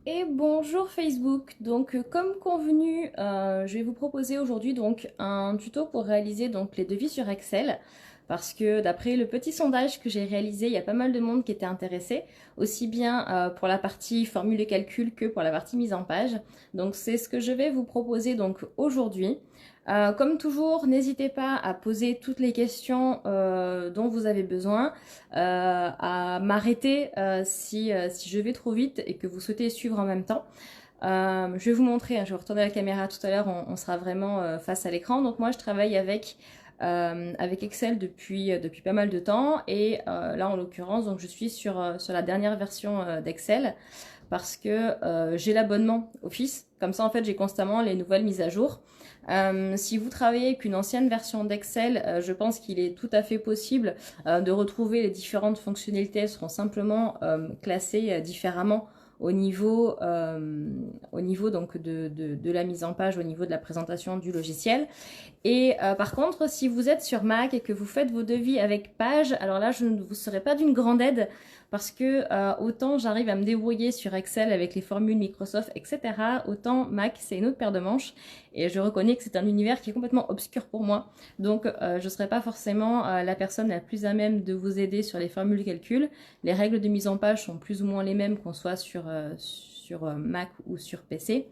Et bonjour Facebook. Donc comme convenu, je vais vous proposer aujourd'hui donc un tuto pour réaliser donc les devis sur Excel parce que d'après le petit sondage que j'ai réalisé, il y a pas mal de monde qui était intéressé, aussi bien pour la partie formule de calcul que pour la partie mise en page. Donc c'est ce que je vais vous proposer donc aujourd'hui. Comme toujours, n'hésitez pas à poser toutes les questions dont vous avez besoin, à m'arrêter si je vais trop vite et que vous souhaitez suivre en même temps. Je vais vous montrer, hein, je vais retourner la caméra tout à l'heure, on sera vraiment face à l'écran. Donc moi je travaille avec Excel depuis pas mal de temps et là en l'occurrence donc je suis sur la dernière version d'Excel parce que j'ai l'abonnement Office. Comme ça, en fait, j'ai constamment les nouvelles mises à jour. Si vous travaillez avec une ancienne version d'Excel, je pense qu'il est tout à fait possible de retrouver les différentes fonctionnalités. Elles seront simplement classées différemment au niveau donc de la mise en page, au niveau de la présentation du logiciel. Et par contre, si vous êtes sur Mac et que vous faites vos devis avec Page, alors là, je ne vous serai pas d'une grande aide parce que autant j'arrive à me débrouiller sur Excel avec les formules Microsoft, etc., autant Mac, c'est une autre paire de manches. Et je reconnais que c'est un univers qui est complètement obscur pour moi. Donc, je ne serai pas forcément la personne la plus à même de vous aider sur les formules de calcul. Les règles de mise en page sont plus ou moins les mêmes qu'on soit sur Mac ou sur PC.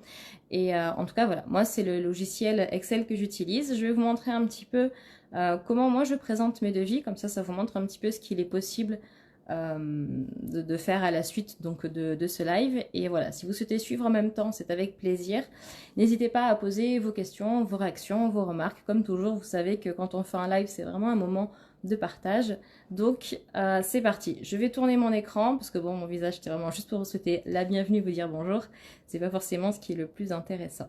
Et en tout cas, voilà, moi, c'est le logiciel Excel que j'utilise. Je vais vous montrer un petit peu comment moi je présente mes devis. Comme ça vous montre un petit peu ce qu'il est possible de faire à la suite donc de ce live. Et voilà, si vous souhaitez suivre en même temps, c'est avec plaisir. N'hésitez pas à poser vos questions, vos réactions, vos remarques. Comme toujours, vous savez que quand on fait un live, c'est vraiment un moment de partage. Donc c'est parti. Je vais tourner mon écran parce que bon, mon visage c'était vraiment juste pour vous souhaiter la bienvenue, vous dire bonjour. C'est pas forcément ce qui est le plus intéressant.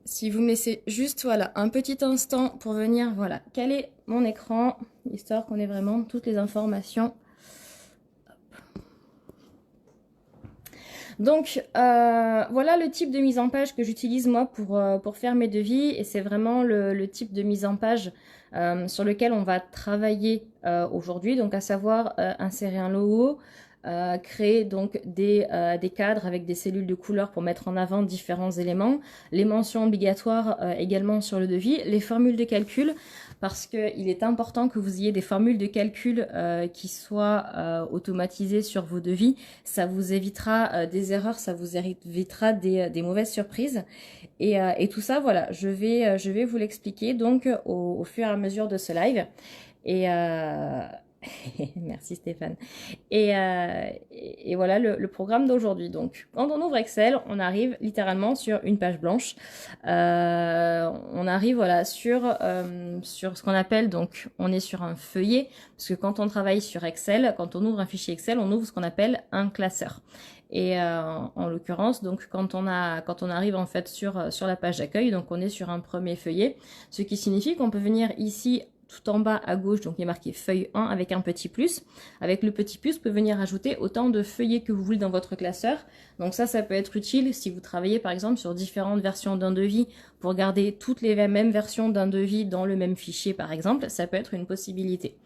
Si vous me laissez juste voilà un petit instant pour venir voilà caler mon écran, histoire qu'on ait vraiment toutes les informations. Donc voilà le type de mise en page que j'utilise moi pour faire mes devis et c'est vraiment le type de mise en page sur lequel on va travailler aujourd'hui, donc à savoir insérer un logo, créer donc des cadres avec des cellules de couleur pour mettre en avant différents éléments, les mentions obligatoires également sur le devis, les formules de calcul, parce qu'il est important que vous ayez des formules de calcul qui soient automatisées sur vos devis. Ça vous évitera des erreurs, ça vous évitera des mauvaises surprises. Et tout ça, voilà, je vais vous l'expliquer donc au fur et à mesure de ce live. Et merci Stéphane. Et voilà le programme d'aujourd'hui. Donc, quand on ouvre Excel, on arrive littéralement sur une page blanche. On arrive voilà sur ce qu'on appelle donc, on est sur un feuillet parce que quand on travaille sur Excel, quand on ouvre un fichier Excel, on ouvre ce qu'on appelle un classeur. Et en l'occurrence, donc quand on arrive en fait sur la page d'accueil, donc on est sur un premier feuillet, ce qui signifie qu'on peut venir ici tout en bas à gauche, donc il est marqué feuille 1 avec un petit plus. Avec le petit plus, vous pouvez venir ajouter autant de feuillets que vous voulez dans votre classeur. Donc ça peut être utile si vous travaillez par exemple sur différentes versions d'un devis pour garder toutes les mêmes versions d'un devis dans le même fichier par exemple. Ça peut être une possibilité.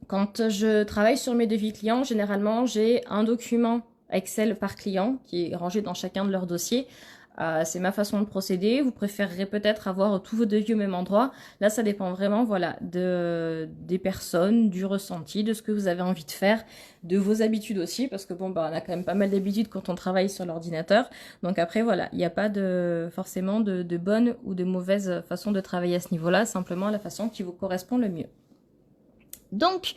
Quand je travaille sur mes devis clients, généralement j'ai un document Excel par client qui est rangé dans chacun de leurs dossiers. C'est ma façon de procéder. Vous préférerez peut-être avoir tous vos devis au même endroit. Là, ça dépend vraiment voilà, des personnes, du ressenti, de ce que vous avez envie de faire, de vos habitudes aussi, parce que bon, bah, on a quand même pas mal d'habitudes quand on travaille sur l'ordinateur. Donc après, voilà, il n'y a pas forcément de bonne ou de mauvaise façon de travailler à ce niveau-là, simplement la façon qui vous correspond le mieux. Donc,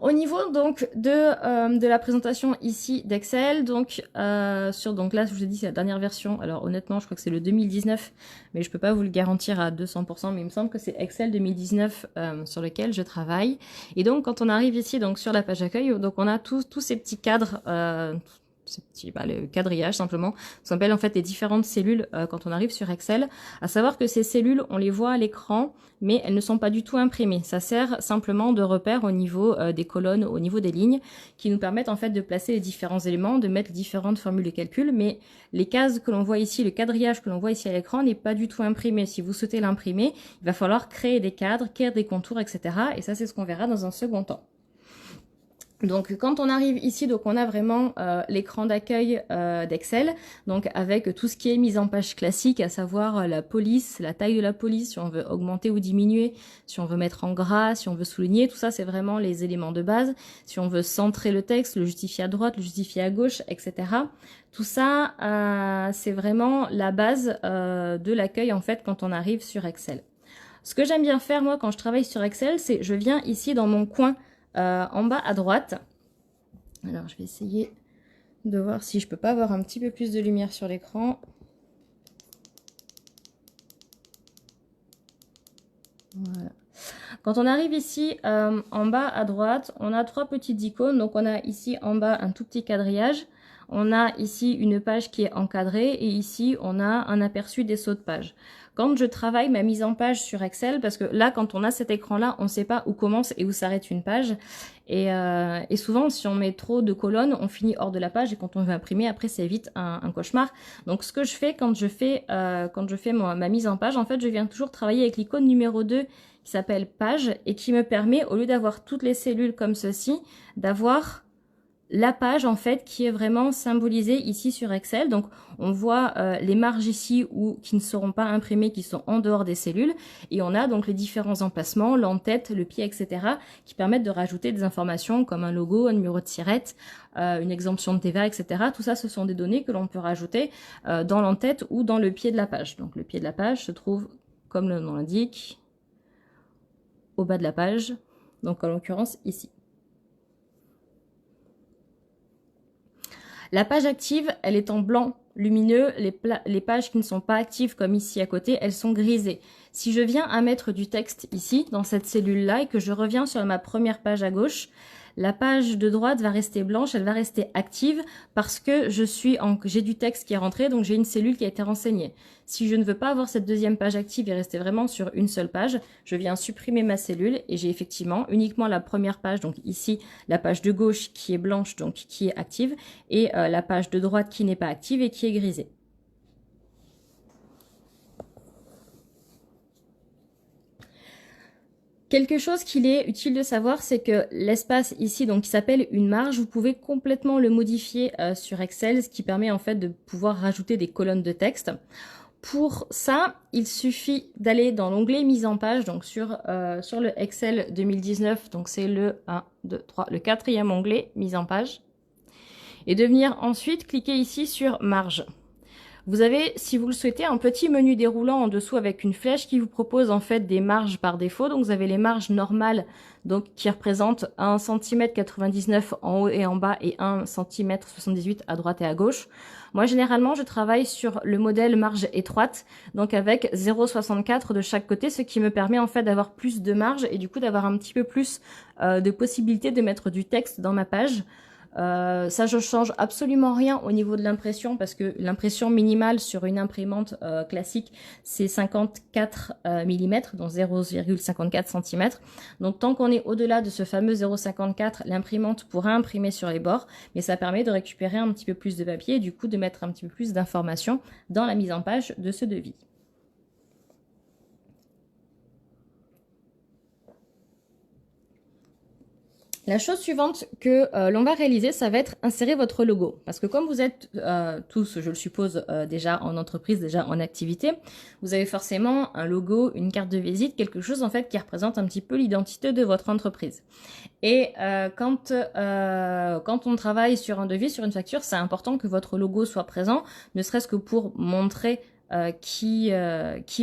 au niveau donc de la présentation ici d'Excel, donc donc là je vous ai dit c'est la dernière version. Alors honnêtement je crois que c'est le 2019, mais je peux pas vous le garantir à 200%, mais il me semble que c'est Excel 2019 sur lequel je travaille. Et donc quand on arrive ici donc sur la page d'accueil, donc on a tous ces petits cadres. Le quadrillage simplement, ça s'appelle en fait les différentes cellules quand on arrive sur Excel, à savoir que ces cellules on les voit à l'écran mais elles ne sont pas du tout imprimées, ça sert simplement de repère au niveau des colonnes, au niveau des lignes qui nous permettent en fait de placer les différents éléments, de mettre différentes formules de calcul, mais les cases que l'on voit ici, le quadrillage que l'on voit ici à l'écran n'est pas du tout imprimé. Si vous souhaitez l'imprimer, il va falloir créer des cadres, créer des contours, etc. Et ça c'est ce qu'on verra dans un second temps. Donc quand on arrive ici, donc on a vraiment l'écran d'accueil d'Excel, donc avec tout ce qui est mise en page classique, à savoir la police, la taille de la police, si on veut augmenter ou diminuer, si on veut mettre en gras, si on veut souligner, tout ça c'est vraiment les éléments de base. Si on veut centrer le texte, le justifier à droite, le justifier à gauche, etc. Tout ça, c'est vraiment la base de l'accueil en fait quand on arrive sur Excel. Ce que j'aime bien faire moi quand je travaille sur Excel, c'est je viens ici dans mon coin en bas à droite. Alors je vais essayer de voir si je peux pas avoir un petit peu plus de lumière sur l'écran. Voilà. Quand on arrive ici en bas à droite, on a 3 petites icônes. Donc on a ici en bas un tout petit quadrillage. On a ici une page qui est encadrée et ici on a un aperçu des sauts de page. Quand je travaille ma mise en page sur Excel, parce que là quand on a cet écran là, on ne sait pas où commence et où s'arrête une page. Et souvent si on met trop de colonnes, on finit hors de la page et quand on veut imprimer, après c'est vite un cauchemar. Donc ce que je fais quand je fais ma mise en page, en fait je viens toujours travailler avec l'icône numéro 2 qui s'appelle page et qui me permet, au lieu d'avoir toutes les cellules comme ceci, d'avoir la page en fait qui est vraiment symbolisée ici sur Excel. Donc on voit les marges ici qui ne seront pas imprimées, qui sont en dehors des cellules, et on a donc les différents emplacements, l'entête, le pied, etc. qui permettent de rajouter des informations comme un logo, un numéro de tirette, une exemption de TVA, etc. Tout ça, ce sont des données que l'on peut rajouter dans l'entête ou dans le pied de la page. Donc le pied de la page se trouve, comme le nom l'indique, au bas de la page, donc en l'occurrence ici. La page active, elle est en blanc lumineux. Les pages qui ne sont pas actives, comme ici à côté, elles sont grisées. Si je viens à mettre du texte ici, dans cette cellule-là, et que je reviens sur ma première page à gauche, la page de droite va rester blanche, elle va rester active parce que j'ai du texte qui est rentré, donc j'ai une cellule qui a été renseignée. Si je ne veux pas avoir cette deuxième page active et rester vraiment sur une seule page, je viens supprimer ma cellule et j'ai effectivement uniquement la première page, donc ici la page de gauche qui est blanche, donc qui est active, et la page de droite qui n'est pas active et qui est grisée. Quelque chose qu'il est utile de savoir, c'est que l'espace ici, donc qui s'appelle une marge, vous pouvez complètement le modifier sur Excel, ce qui permet en fait de pouvoir rajouter des colonnes de texte. Pour ça, il suffit d'aller dans l'onglet mise en page, donc sur le Excel 2019, donc c'est le 1, 2, 3, le 4e onglet mise en page, et de venir ensuite cliquer ici sur marge. Vous avez, si vous le souhaitez, un petit menu déroulant en dessous avec une flèche qui vous propose en fait des marges par défaut. Donc vous avez les marges normales, donc qui représentent 1,99 cm en haut et en bas et 1,78 cm à droite et à gauche. Moi généralement je travaille sur le modèle marge étroite, donc avec 0,64 de chaque côté, ce qui me permet en fait d'avoir plus de marge et du coup d'avoir un petit peu plus de possibilités de mettre du texte dans ma page. Ça, je change absolument rien au niveau de l'impression parce que l'impression minimale sur une imprimante classique, c'est 54 mm, donc 0,54 cm. Donc tant qu'on est au-delà de ce fameux 0,54, l'imprimante pourra imprimer sur les bords, mais ça permet de récupérer un petit peu plus de papier et du coup de mettre un petit peu plus d'informations dans la mise en page de ce devis. La chose suivante que l'on va réaliser, ça va être insérer votre logo. Parce que comme vous êtes tous, je le suppose, déjà en entreprise, déjà en activité, vous avez forcément un logo, une carte de visite, quelque chose en fait qui représente un petit peu l'identité de votre entreprise. Et quand on travaille sur un devis, sur une facture, c'est important que votre logo soit présent, ne serait-ce que pour montrer qui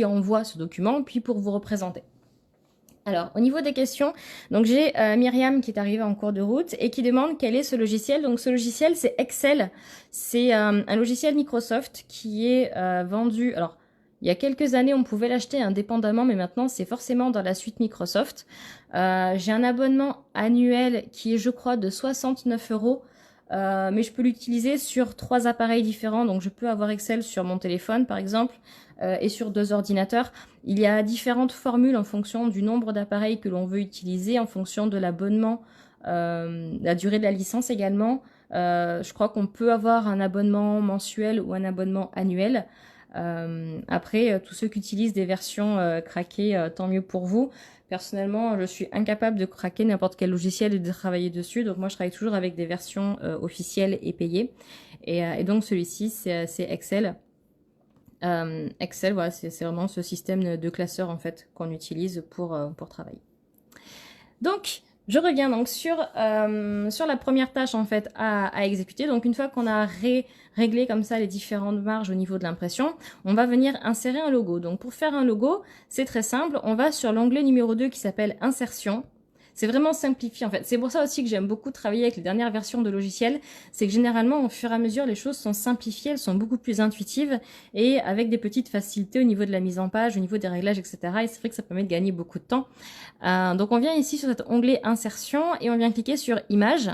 envoie ce document, puis pour vous représenter. Alors, au niveau des questions, donc j'ai Myriam qui est arrivée en cours de route et qui demande quel est ce logiciel. Donc ce logiciel, c'est Excel. C'est un logiciel Microsoft qui est vendu. Alors, il y a quelques années, on pouvait l'acheter indépendamment, mais maintenant, c'est forcément dans la suite Microsoft. J'ai un abonnement annuel qui est, je crois, de 69 €. Mais je peux l'utiliser sur 3 appareils différents. Donc, je peux avoir Excel sur mon téléphone, par exemple, et sur 2 ordinateurs. Il y a différentes formules en fonction du nombre d'appareils que l'on veut utiliser, en fonction de l'abonnement, la durée de la licence également. Je crois qu'on peut avoir un abonnement mensuel ou un abonnement annuel. Après, tous ceux qui utilisent des versions craquées, tant mieux pour vous, Personnellement, je suis incapable de craquer n'importe quel logiciel et de travailler dessus. Donc moi, je travaille toujours avec des versions officielles et payées. Et donc celui-ci, c'est Excel. Excel, voilà, c'est vraiment ce système de classeur en fait qu'on utilise pour travailler. Donc, je reviens donc sur la première tâche en fait à exécuter. Donc une fois qu'on a réglé comme ça les différentes marges au niveau de l'impression, on va venir insérer un logo. Donc pour faire un logo, c'est très simple. On va sur l'onglet numéro 2 qui s'appelle Insertion. C'est vraiment simplifié en fait. C'est pour ça aussi que j'aime beaucoup travailler avec les dernières versions de logiciels. C'est que généralement, au fur et à mesure, les choses sont simplifiées, elles sont beaucoup plus intuitives et avec des petites facilités au niveau de la mise en page, au niveau des réglages, etc. Et c'est vrai que ça permet de gagner beaucoup de temps. Donc on vient ici sur cet onglet Insertion et on vient cliquer sur Images.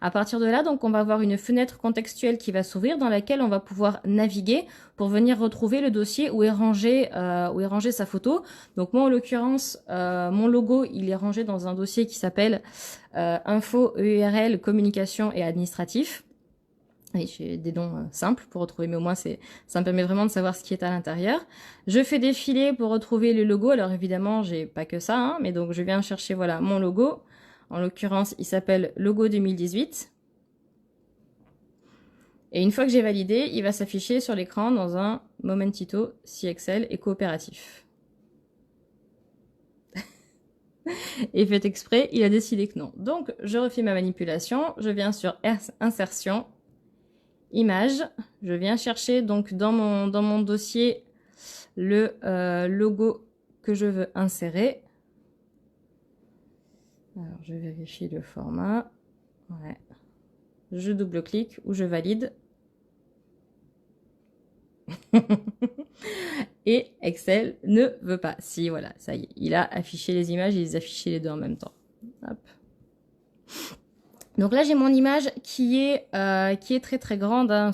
À partir de là, donc, on va avoir une fenêtre contextuelle qui va s'ouvrir dans laquelle on va pouvoir naviguer pour venir retrouver le dossier où est rangé sa photo. Donc moi, en l'occurrence, mon logo, il est rangé dans un dossier qui s'appelle Info, EURL, Communication et Administratif. Et j'ai des noms simples pour retrouver, mais au moins ça me permet vraiment de savoir ce qui est à l'intérieur. Je fais défiler pour retrouver le logo. Alors évidemment, j'ai pas que ça, hein, mais donc je viens chercher voilà mon logo. En l'occurrence, il s'appelle Logo 2018. Et une fois que j'ai validé, il va s'afficher sur l'écran dans un Momentito, si Excel et coopératif. Et fait exprès, il a décidé que non. Donc, je refais ma manipulation. Je viens sur Insertion, Image. Je viens chercher donc dans mon dossier le logo que je veux insérer. Alors, je vérifie le format. Ouais. Je double-clique ou je valide. Et Excel ne veut pas. Si, voilà, ça y est. Il a affiché les images et il les a affiché les deux en même temps. Hop. Donc là, j'ai mon image qui est très très grande. Hein.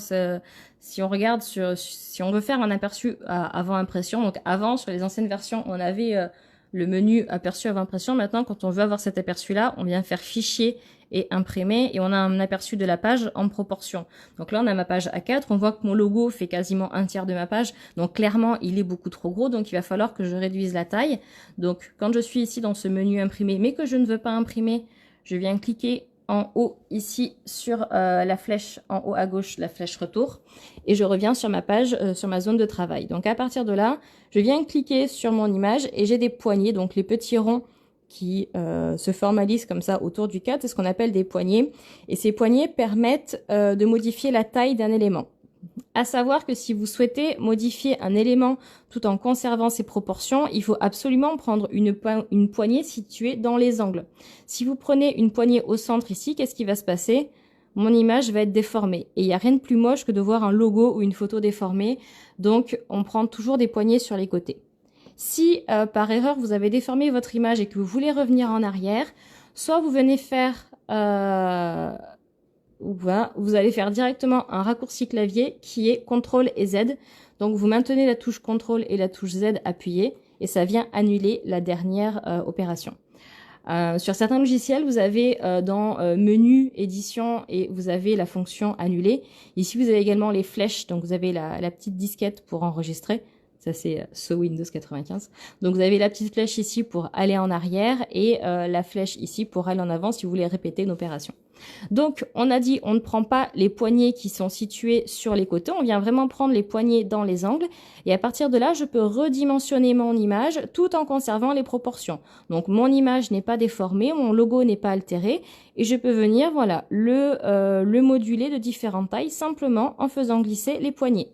Si on regarde si on veut faire un aperçu avant impression, donc avant, sur les anciennes versions, on avait le menu aperçu avant impression. Maintenant, quand on veut avoir cet aperçu-là, on vient faire fichier et imprimer et on a un aperçu de la page en proportion. Donc là, on a ma page A4. On voit que mon logo fait quasiment un tiers de ma page. Donc clairement, il est beaucoup trop gros. Donc il va falloir que je réduise la taille. Donc quand je suis ici dans ce menu imprimer, mais que je ne veux pas imprimer, je viens cliquer en haut ici sur la flèche en haut à gauche, la flèche retour, et je reviens sur ma page, sur ma zone de travail. Donc à partir de là, je viens cliquer sur mon image et j'ai des poignées, donc les petits ronds qui se formalisent comme ça autour du cadre, c'est ce qu'on appelle des poignées. Et ces poignées permettent de modifier la taille d'un élément. À savoir que si vous souhaitez modifier un élément tout en conservant ses proportions, il faut absolument prendre une poignée située dans les angles. Si vous prenez une poignée au centre ici, qu'est-ce qui va se passer? Mon image va être déformée. Et il n'y a rien de plus moche que de voir un logo ou une photo déformée. Donc, on prend toujours des poignées sur les côtés. Si, par erreur, vous avez déformé votre image et que vous voulez revenir en arrière, soit vous venez faire... vous allez faire directement un raccourci clavier qui est CTRL et Z. Donc vous maintenez la touche CTRL et la touche Z appuyée et ça vient annuler la dernière opération. Sur certains logiciels, vous avez dans menu, édition et vous avez la fonction annuler. Ici, vous avez également les flèches, donc vous avez la petite disquette pour enregistrer. Ça, c'est ce Windows 95. Donc, vous avez la petite flèche ici pour aller en arrière et la flèche ici pour aller en avant si vous voulez répéter une opération. Donc, on a dit, on ne prend pas les poignées qui sont situées sur les côtés. On vient vraiment prendre les poignées dans les angles. Et à partir de là, je peux redimensionner mon image tout en conservant les proportions. Donc, mon image n'est pas déformée, mon logo n'est pas altéré. Et je peux venir, voilà, le moduler de différentes tailles simplement en faisant glisser les poignées.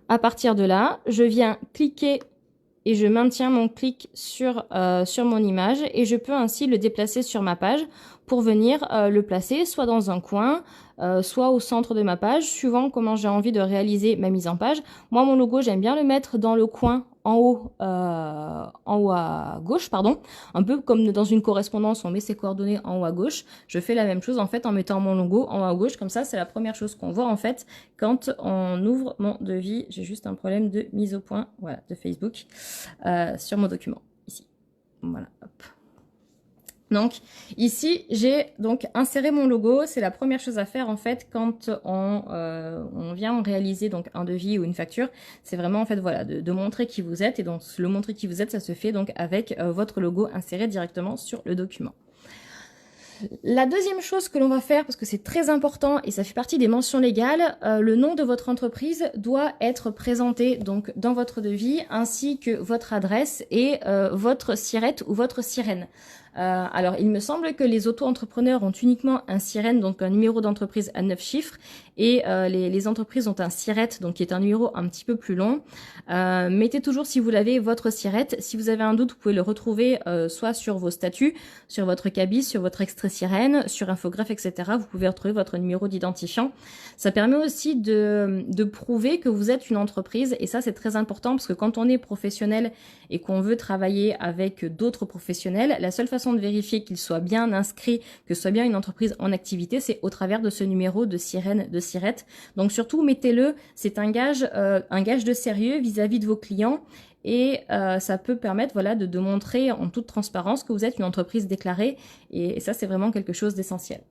À partir de là, je viens cliquer et je maintiens mon clic sur mon image et je peux ainsi le déplacer sur ma page pour venir le placer soit dans un coin, soit au centre de ma page, suivant comment j'ai envie de réaliser ma mise en page. Moi, mon logo, j'aime bien le mettre dans le coin en haut à gauche, pardon. Un peu comme dans une correspondance, on met ses coordonnées en haut à gauche. Je fais la même chose en fait en mettant mon logo en haut à gauche. Comme ça, c'est la première chose qu'on voit en fait quand on ouvre mon devis. J'ai juste un problème de mise au point, voilà, de Facebook sur mon document ici. Voilà, hop. Donc ici, j'ai donc inséré mon logo. C'est la première chose à faire en fait quand on vient réaliser donc un devis ou une facture. C'est vraiment en fait voilà de montrer qui vous êtes, et donc le montrer qui vous êtes, ça se fait donc avec votre logo inséré directement sur le document. La deuxième chose que l'on va faire, parce que c'est très important et ça fait partie des mentions légales, le nom de votre entreprise doit être présenté donc dans votre devis, ainsi que votre adresse et votre SIRET ou votre sirène. Alors, il me semble que les auto-entrepreneurs ont uniquement un sirène, donc un numéro d'entreprise à 9 chiffres, et les entreprises ont un SIRET, donc qui est un numéro un petit peu plus long. Mettez toujours, si vous l'avez, votre SIRET. Si vous avez un doute, vous pouvez le retrouver soit sur vos statuts, sur votre cabis, sur votre extrait sirène, sur Infogreffe, etc. Vous pouvez retrouver votre numéro d'identifiant. Ça permet aussi de prouver que vous êtes une entreprise, et ça c'est très important parce que quand on est professionnel et qu'on veut travailler avec d'autres professionnels, la seule façon de vérifier qu'il soit bien inscrit, que ce soit bien une entreprise en activité, c'est au travers de ce numéro de sirène, de SIRET. Donc surtout mettez-le, c'est un gage de sérieux vis-à-vis de vos clients. Et ça peut permettre voilà, de montrer en toute transparence que vous êtes une entreprise déclarée. Et ça, c'est vraiment quelque chose d'essentiel.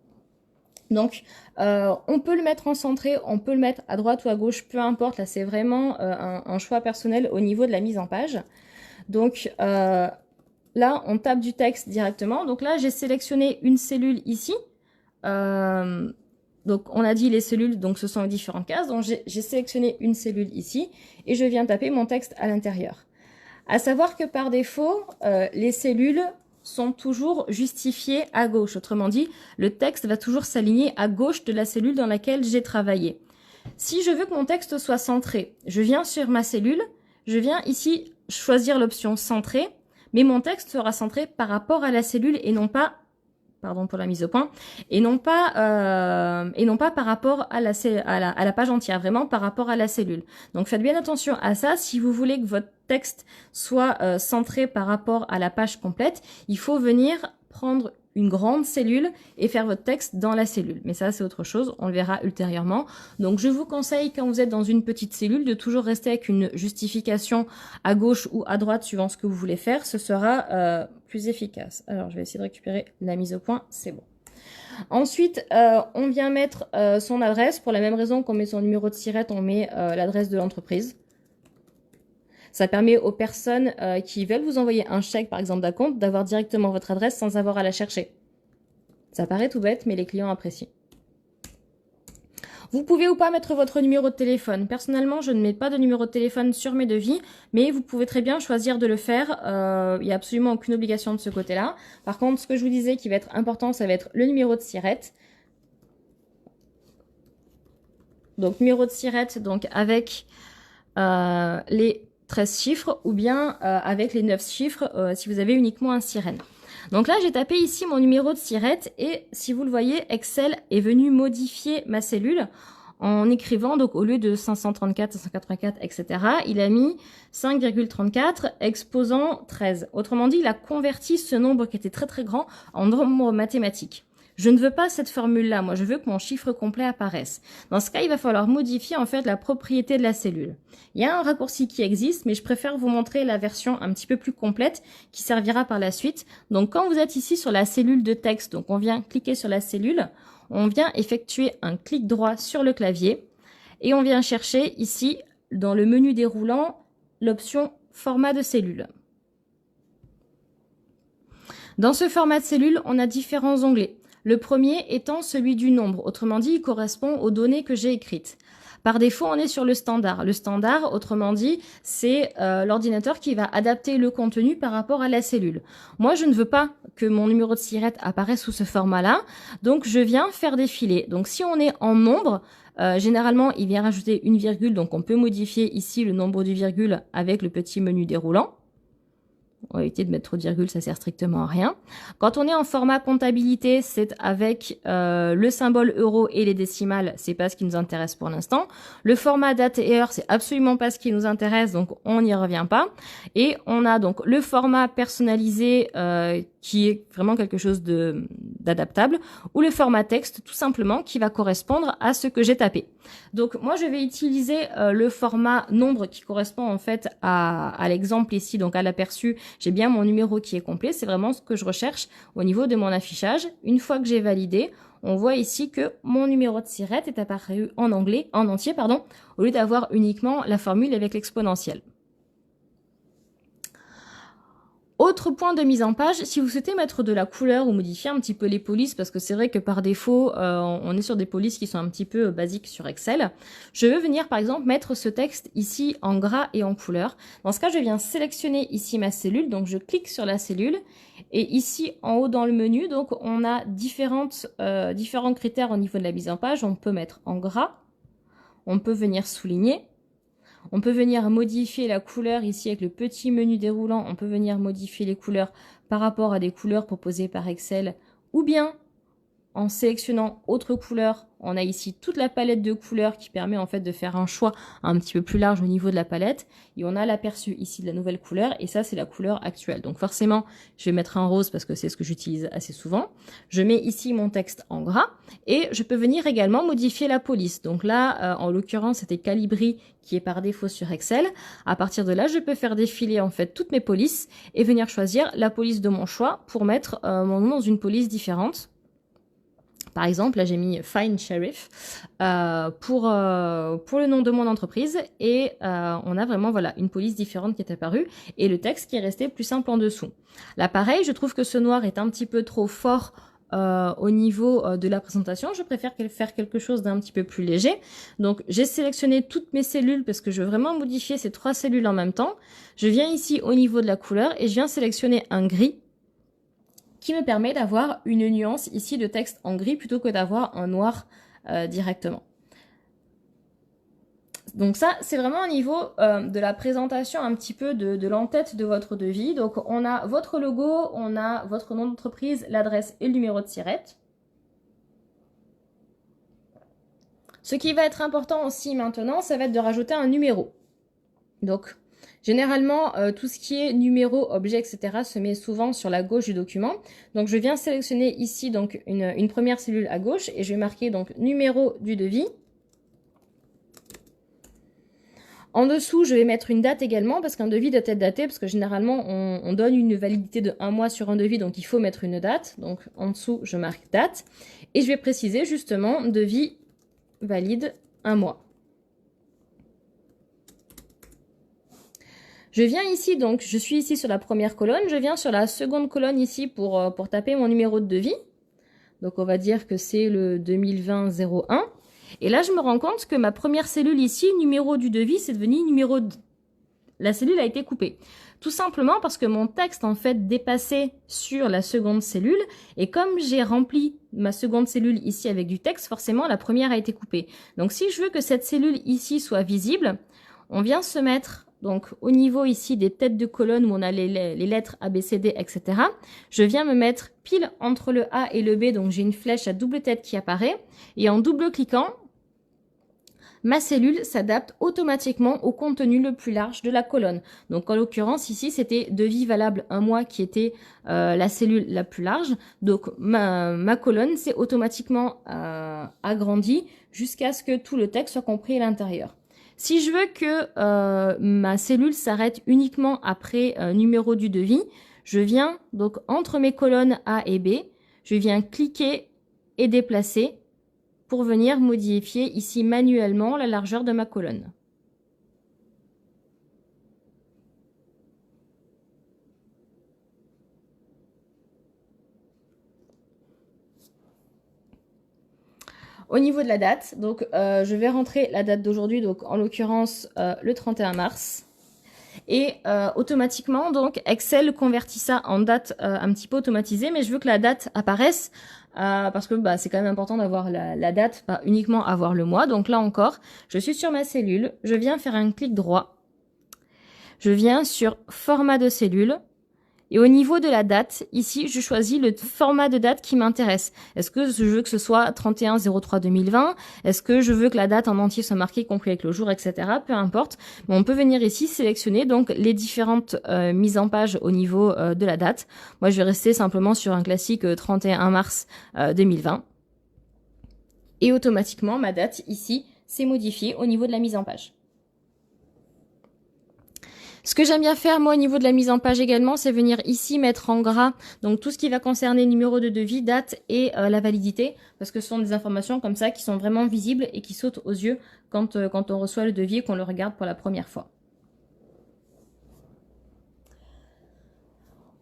Donc, on peut le mettre en centré, on peut le mettre à droite ou à gauche, peu importe. Là, c'est vraiment un choix personnel au niveau de la mise en page. Donc, là, on tape du texte directement. Donc là, j'ai sélectionné une cellule ici. Donc, on a dit les cellules, donc ce sont les différentes cases. Donc, j'ai sélectionné une cellule ici et je viens taper mon texte à l'intérieur. À savoir que par défaut, les cellules sont toujours justifiées à gauche. Autrement dit, le texte va toujours s'aligner à gauche de la cellule dans laquelle j'ai travaillé. Si je veux que mon texte soit centré, je viens sur ma cellule, je viens ici choisir l'option centré, mais mon texte sera centré par rapport à la cellule et non pas, pardon pour la mise au point, et non pas par rapport à la page entière, vraiment par rapport à la cellule. Donc faites bien attention à ça. Si vous voulez que votre texte soit centré par rapport à la page complète, il faut venir prendre une grande cellule et faire votre texte dans la cellule. Mais ça, c'est autre chose, on le verra ultérieurement. Donc, je vous conseille, quand vous êtes dans une petite cellule, de toujours rester avec une justification à gauche ou à droite, suivant ce que vous voulez faire. Ce sera plus efficace. Alors, je vais essayer de récupérer la mise au point, c'est bon. Ensuite, on vient mettre son adresse. Pour la même raison qu'on met son numéro de SIRET, on met l'adresse de l'entreprise. Ça permet aux personnes qui veulent vous envoyer un chèque, par exemple, d'acompte, d'avoir directement votre adresse sans avoir à la chercher. Ça paraît tout bête, mais les clients apprécient. Vous pouvez ou pas mettre votre numéro de téléphone. Personnellement, je ne mets pas de numéro de téléphone sur mes devis, mais vous pouvez très bien choisir de le faire. Il n'y a absolument aucune obligation de ce côté-là. Par contre, ce que je vous disais qui va être important, ça va être le numéro de SIRET. Donc, numéro de SIRET, donc avec les 13 chiffres ou bien avec les 9 chiffres si vous avez uniquement un sirène. Donc là, j'ai tapé ici mon numéro de SIRET et si vous le voyez, Excel est venu modifier ma cellule en écrivant, donc au lieu de 534, 584, etc., il a mis 5,34 exposant 13. Autrement dit, il a converti ce nombre qui était très très grand en nombre mathématique. Je ne veux pas cette formule-là, moi je veux que mon chiffre complet apparaisse. Dans ce cas, il va falloir modifier en fait la propriété de la cellule. Il y a un raccourci qui existe, mais je préfère vous montrer la version un petit peu plus complète qui servira par la suite. Donc quand vous êtes ici sur la cellule de texte, donc on vient cliquer sur la cellule, on vient effectuer un clic droit sur le clavier et on vient chercher ici dans le menu déroulant l'option format de cellule. Dans ce format de cellule, on a différents onglets. Le premier étant celui du nombre, autrement dit, il correspond aux données que j'ai écrites. Par défaut, on est sur le standard. Le standard, autrement dit, c'est l'ordinateur qui va adapter le contenu par rapport à la cellule. Moi, je ne veux pas que mon numéro de SIRET apparaisse sous ce format-là, donc je viens faire défiler. Donc si on est en nombre, généralement, il vient rajouter une virgule, donc on peut modifier ici le nombre de virgules avec le petit menu déroulant. On va éviter de mettre trop de virgules, ça sert strictement à rien. Quand on est en format comptabilité, c'est avec le symbole euro et les décimales, c'est pas ce qui nous intéresse pour l'instant. Le format date et heure, c'est absolument pas ce qui nous intéresse, donc on n'y revient pas. Et on a donc le format personnalisé qui est vraiment quelque chose d'adaptable, ou le format texte tout simplement qui va correspondre à ce que j'ai tapé. Donc moi je vais utiliser le format nombre qui correspond en fait à l'exemple ici, donc à l'aperçu j'ai bien mon numéro qui est complet. C'est vraiment ce que je recherche au niveau de mon affichage. Une fois que j'ai validé, on voit ici que mon numéro de siret est apparu en entier, au lieu d'avoir uniquement la formule avec l'exponentielle. Autre point de mise en page, si vous souhaitez mettre de la couleur ou modifier un petit peu les polices, parce que c'est vrai que par défaut, on est sur des polices qui sont un petit peu basiques sur Excel, je veux venir par exemple mettre ce texte ici en gras et en couleur. Dans ce cas, je viens sélectionner ici ma cellule, donc je clique sur la cellule, et ici en haut dans le menu, donc on a différents critères au niveau de la mise en page. On peut mettre en gras, on peut venir souligner, on peut venir modifier la couleur ici avec le petit menu déroulant. On peut venir modifier les couleurs par rapport à des couleurs proposées par Excel, ou bien en sélectionnant autre couleur, on a ici toute la palette de couleurs qui permet en fait de faire un choix un petit peu plus large au niveau de la palette. Et on a l'aperçu ici de la nouvelle couleur, et ça c'est la couleur actuelle. Donc forcément, je vais mettre un rose parce que c'est ce que j'utilise assez souvent. Je mets ici mon texte en gras, et je peux venir également modifier la police. Donc là, en l'occurrence, c'était Calibri qui est par défaut sur Excel. À partir de là, je peux faire défiler en fait toutes mes polices et venir choisir la police de mon choix pour mettre mon nom dans une police différente. Par exemple, là j'ai mis Fine Sheriff pour le nom de mon entreprise, et on a vraiment voilà une police différente qui est apparue et le texte qui est resté plus simple en dessous. Là pareil, je trouve que ce noir est un petit peu trop fort au niveau de la présentation. Je préfère faire quelque chose d'un petit peu plus léger. Donc j'ai sélectionné toutes mes cellules parce que je veux vraiment modifier ces 3 cellules en même temps. Je viens ici au niveau de la couleur et je viens sélectionner un gris qui me permet d'avoir une nuance ici de texte en gris plutôt que d'avoir un noir directement. Donc ça, c'est vraiment au niveau de la présentation un petit peu de l'entête de votre devis. Donc on a votre logo, on a votre nom d'entreprise, l'adresse et le numéro de siret. Ce qui va être important aussi maintenant, ça va être de rajouter un numéro. Donc généralement, tout ce qui est numéro, objet, etc. se met souvent sur la gauche du document. Donc je viens sélectionner ici donc une première cellule à gauche et je vais marquer donc numéro du devis. En dessous, je vais mettre une date également parce qu'un devis doit être daté, parce que généralement on donne une validité de 1 mois sur un devis, donc il faut mettre une date. Donc en dessous, je marque date et je vais préciser justement devis valide 1 mois. Je viens ici, donc je suis ici sur la première colonne, je viens sur la seconde colonne ici pour taper mon numéro de devis. Donc on va dire que c'est le 2020-01. Et là je me rends compte que ma première cellule ici, numéro du devis, c'est devenu numéro... La cellule a été coupée. Tout simplement parce que mon texte en fait dépassait sur la seconde cellule. Et comme j'ai rempli ma seconde cellule ici avec du texte, forcément la première a été coupée. Donc si je veux que cette cellule ici soit visible, on vient se mettre... Donc, au niveau ici des têtes de colonne où on a les lettres A, B, C, D, etc., je viens me mettre pile entre le A et le B. Donc, j'ai une flèche à double tête qui apparaît. Et en double-cliquant, ma cellule s'adapte automatiquement au contenu le plus large de la colonne. Donc, en l'occurrence, ici, c'était devis valable 1 mois qui était la cellule la plus large. Donc, ma colonne s'est automatiquement agrandie jusqu'à ce que tout le texte soit compris à l'intérieur. Si je veux que ma cellule s'arrête uniquement après numéro du devis, je viens donc entre mes colonnes A et B, je viens cliquer et déplacer pour venir modifier ici manuellement la largeur de ma colonne. Au niveau de la date, donc je vais rentrer la date d'aujourd'hui, donc en l'occurrence le 31 mars. Et automatiquement, donc Excel convertit ça en date un petit peu automatisée, mais je veux que la date apparaisse parce que c'est quand même important d'avoir la date, pas uniquement avoir le mois. Donc là encore, je suis sur ma cellule, je viens faire un clic droit, je viens sur format de cellule. Et au niveau de la date, ici, je choisis le format de date qui m'intéresse. Est-ce que je veux que ce soit 31-03-2020? Est-ce que je veux que la date en entier soit marquée, compris avec le jour, etc. Peu importe. Mais on peut venir ici sélectionner donc les différentes mises en page au niveau de la date. Moi, je vais rester simplement sur un classique 31 mars 2020. Et automatiquement, ma date ici s'est modifiée au niveau de la mise en page. Ce que j'aime bien faire, moi, au niveau de la mise en page également, c'est venir ici mettre en gras donc tout ce qui va concerner numéro de devis, date et la validité, parce que ce sont des informations comme ça qui sont vraiment visibles et qui sautent aux yeux quand on reçoit le devis et qu'on le regarde pour la première fois.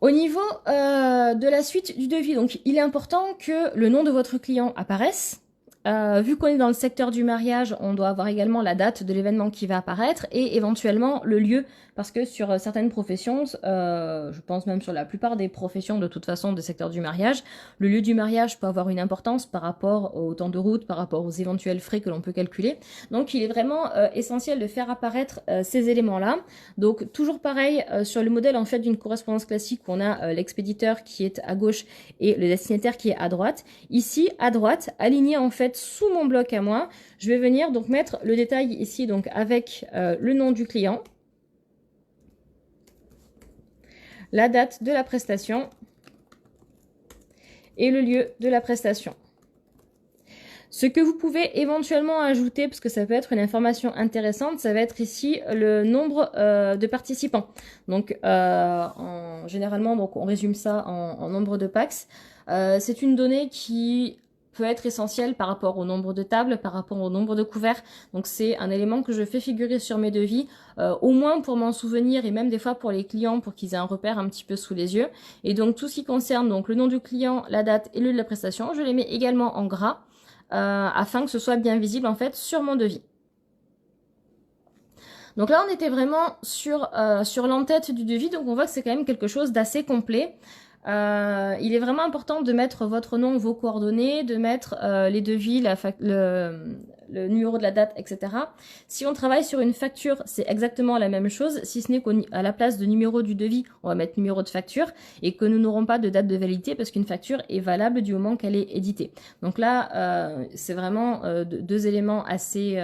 Au niveau de la suite du devis, donc il est important que le nom de votre client apparaisse. Vu qu'on est dans le secteur du mariage, on doit avoir également la date de l'événement qui va apparaître et éventuellement le lieu, parce que sur certaines professions, je pense même sur la plupart des professions de toute façon du secteur du mariage, le lieu du mariage peut avoir une importance par rapport au temps de route, par rapport aux éventuels frais que l'on peut calculer. Donc il est vraiment essentiel de faire apparaître ces éléments-là. Donc toujours pareil, sur le modèle en fait d'une correspondance classique, on a l'expéditeur qui est à gauche et le destinataire qui est à droite. Ici, à droite, aligné en fait sous mon bloc à moi, je vais venir donc mettre le détail ici donc avec le nom du client, la date de la prestation et le lieu de la prestation. Ce que vous pouvez éventuellement ajouter, parce que ça peut être une information intéressante, ça va être ici le nombre de participants. Donc généralement, donc, on résume ça en nombre de PAX. C'est une donnée qui peut être essentielle par rapport au nombre de tables, par rapport au nombre de couverts. Donc c'est un élément que je fais figurer sur mes devis, au moins pour m'en souvenir et même des fois pour les clients pour qu'ils aient un repère un petit peu sous les yeux. Et donc tout ce qui concerne donc le nom du client, la date et le lieu de la prestation, je les mets également en gras afin que ce soit bien visible en fait sur mon devis. Donc là, on était vraiment sur l'entête du devis, donc on voit que c'est quand même quelque chose d'assez complet. Il est vraiment important de mettre votre nom, vos coordonnées, de mettre les devis, le numéro de la date, etc. Si on travaille sur une facture, c'est exactement la même chose, si ce n'est qu'à la place de numéro du devis, on va mettre numéro de facture et que nous n'aurons pas de date de validité parce qu'une facture est valable du moment qu'elle est éditée. Donc là, c'est vraiment deux éléments assez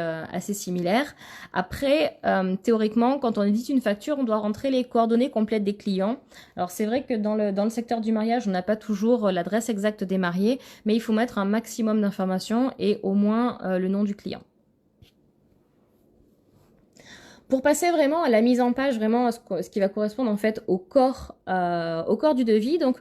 similaires. Après, théoriquement, quand on édite une facture, on doit rentrer les coordonnées complètes des clients. Alors c'est vrai que dans le secteur du mariage, on n'a pas toujours l'adresse exacte des mariés, mais il faut mettre un maximum d'informations et au moins le nom du client. Pour passer vraiment à la mise en page, vraiment à ce qui va correspondre en fait au corps du devis, donc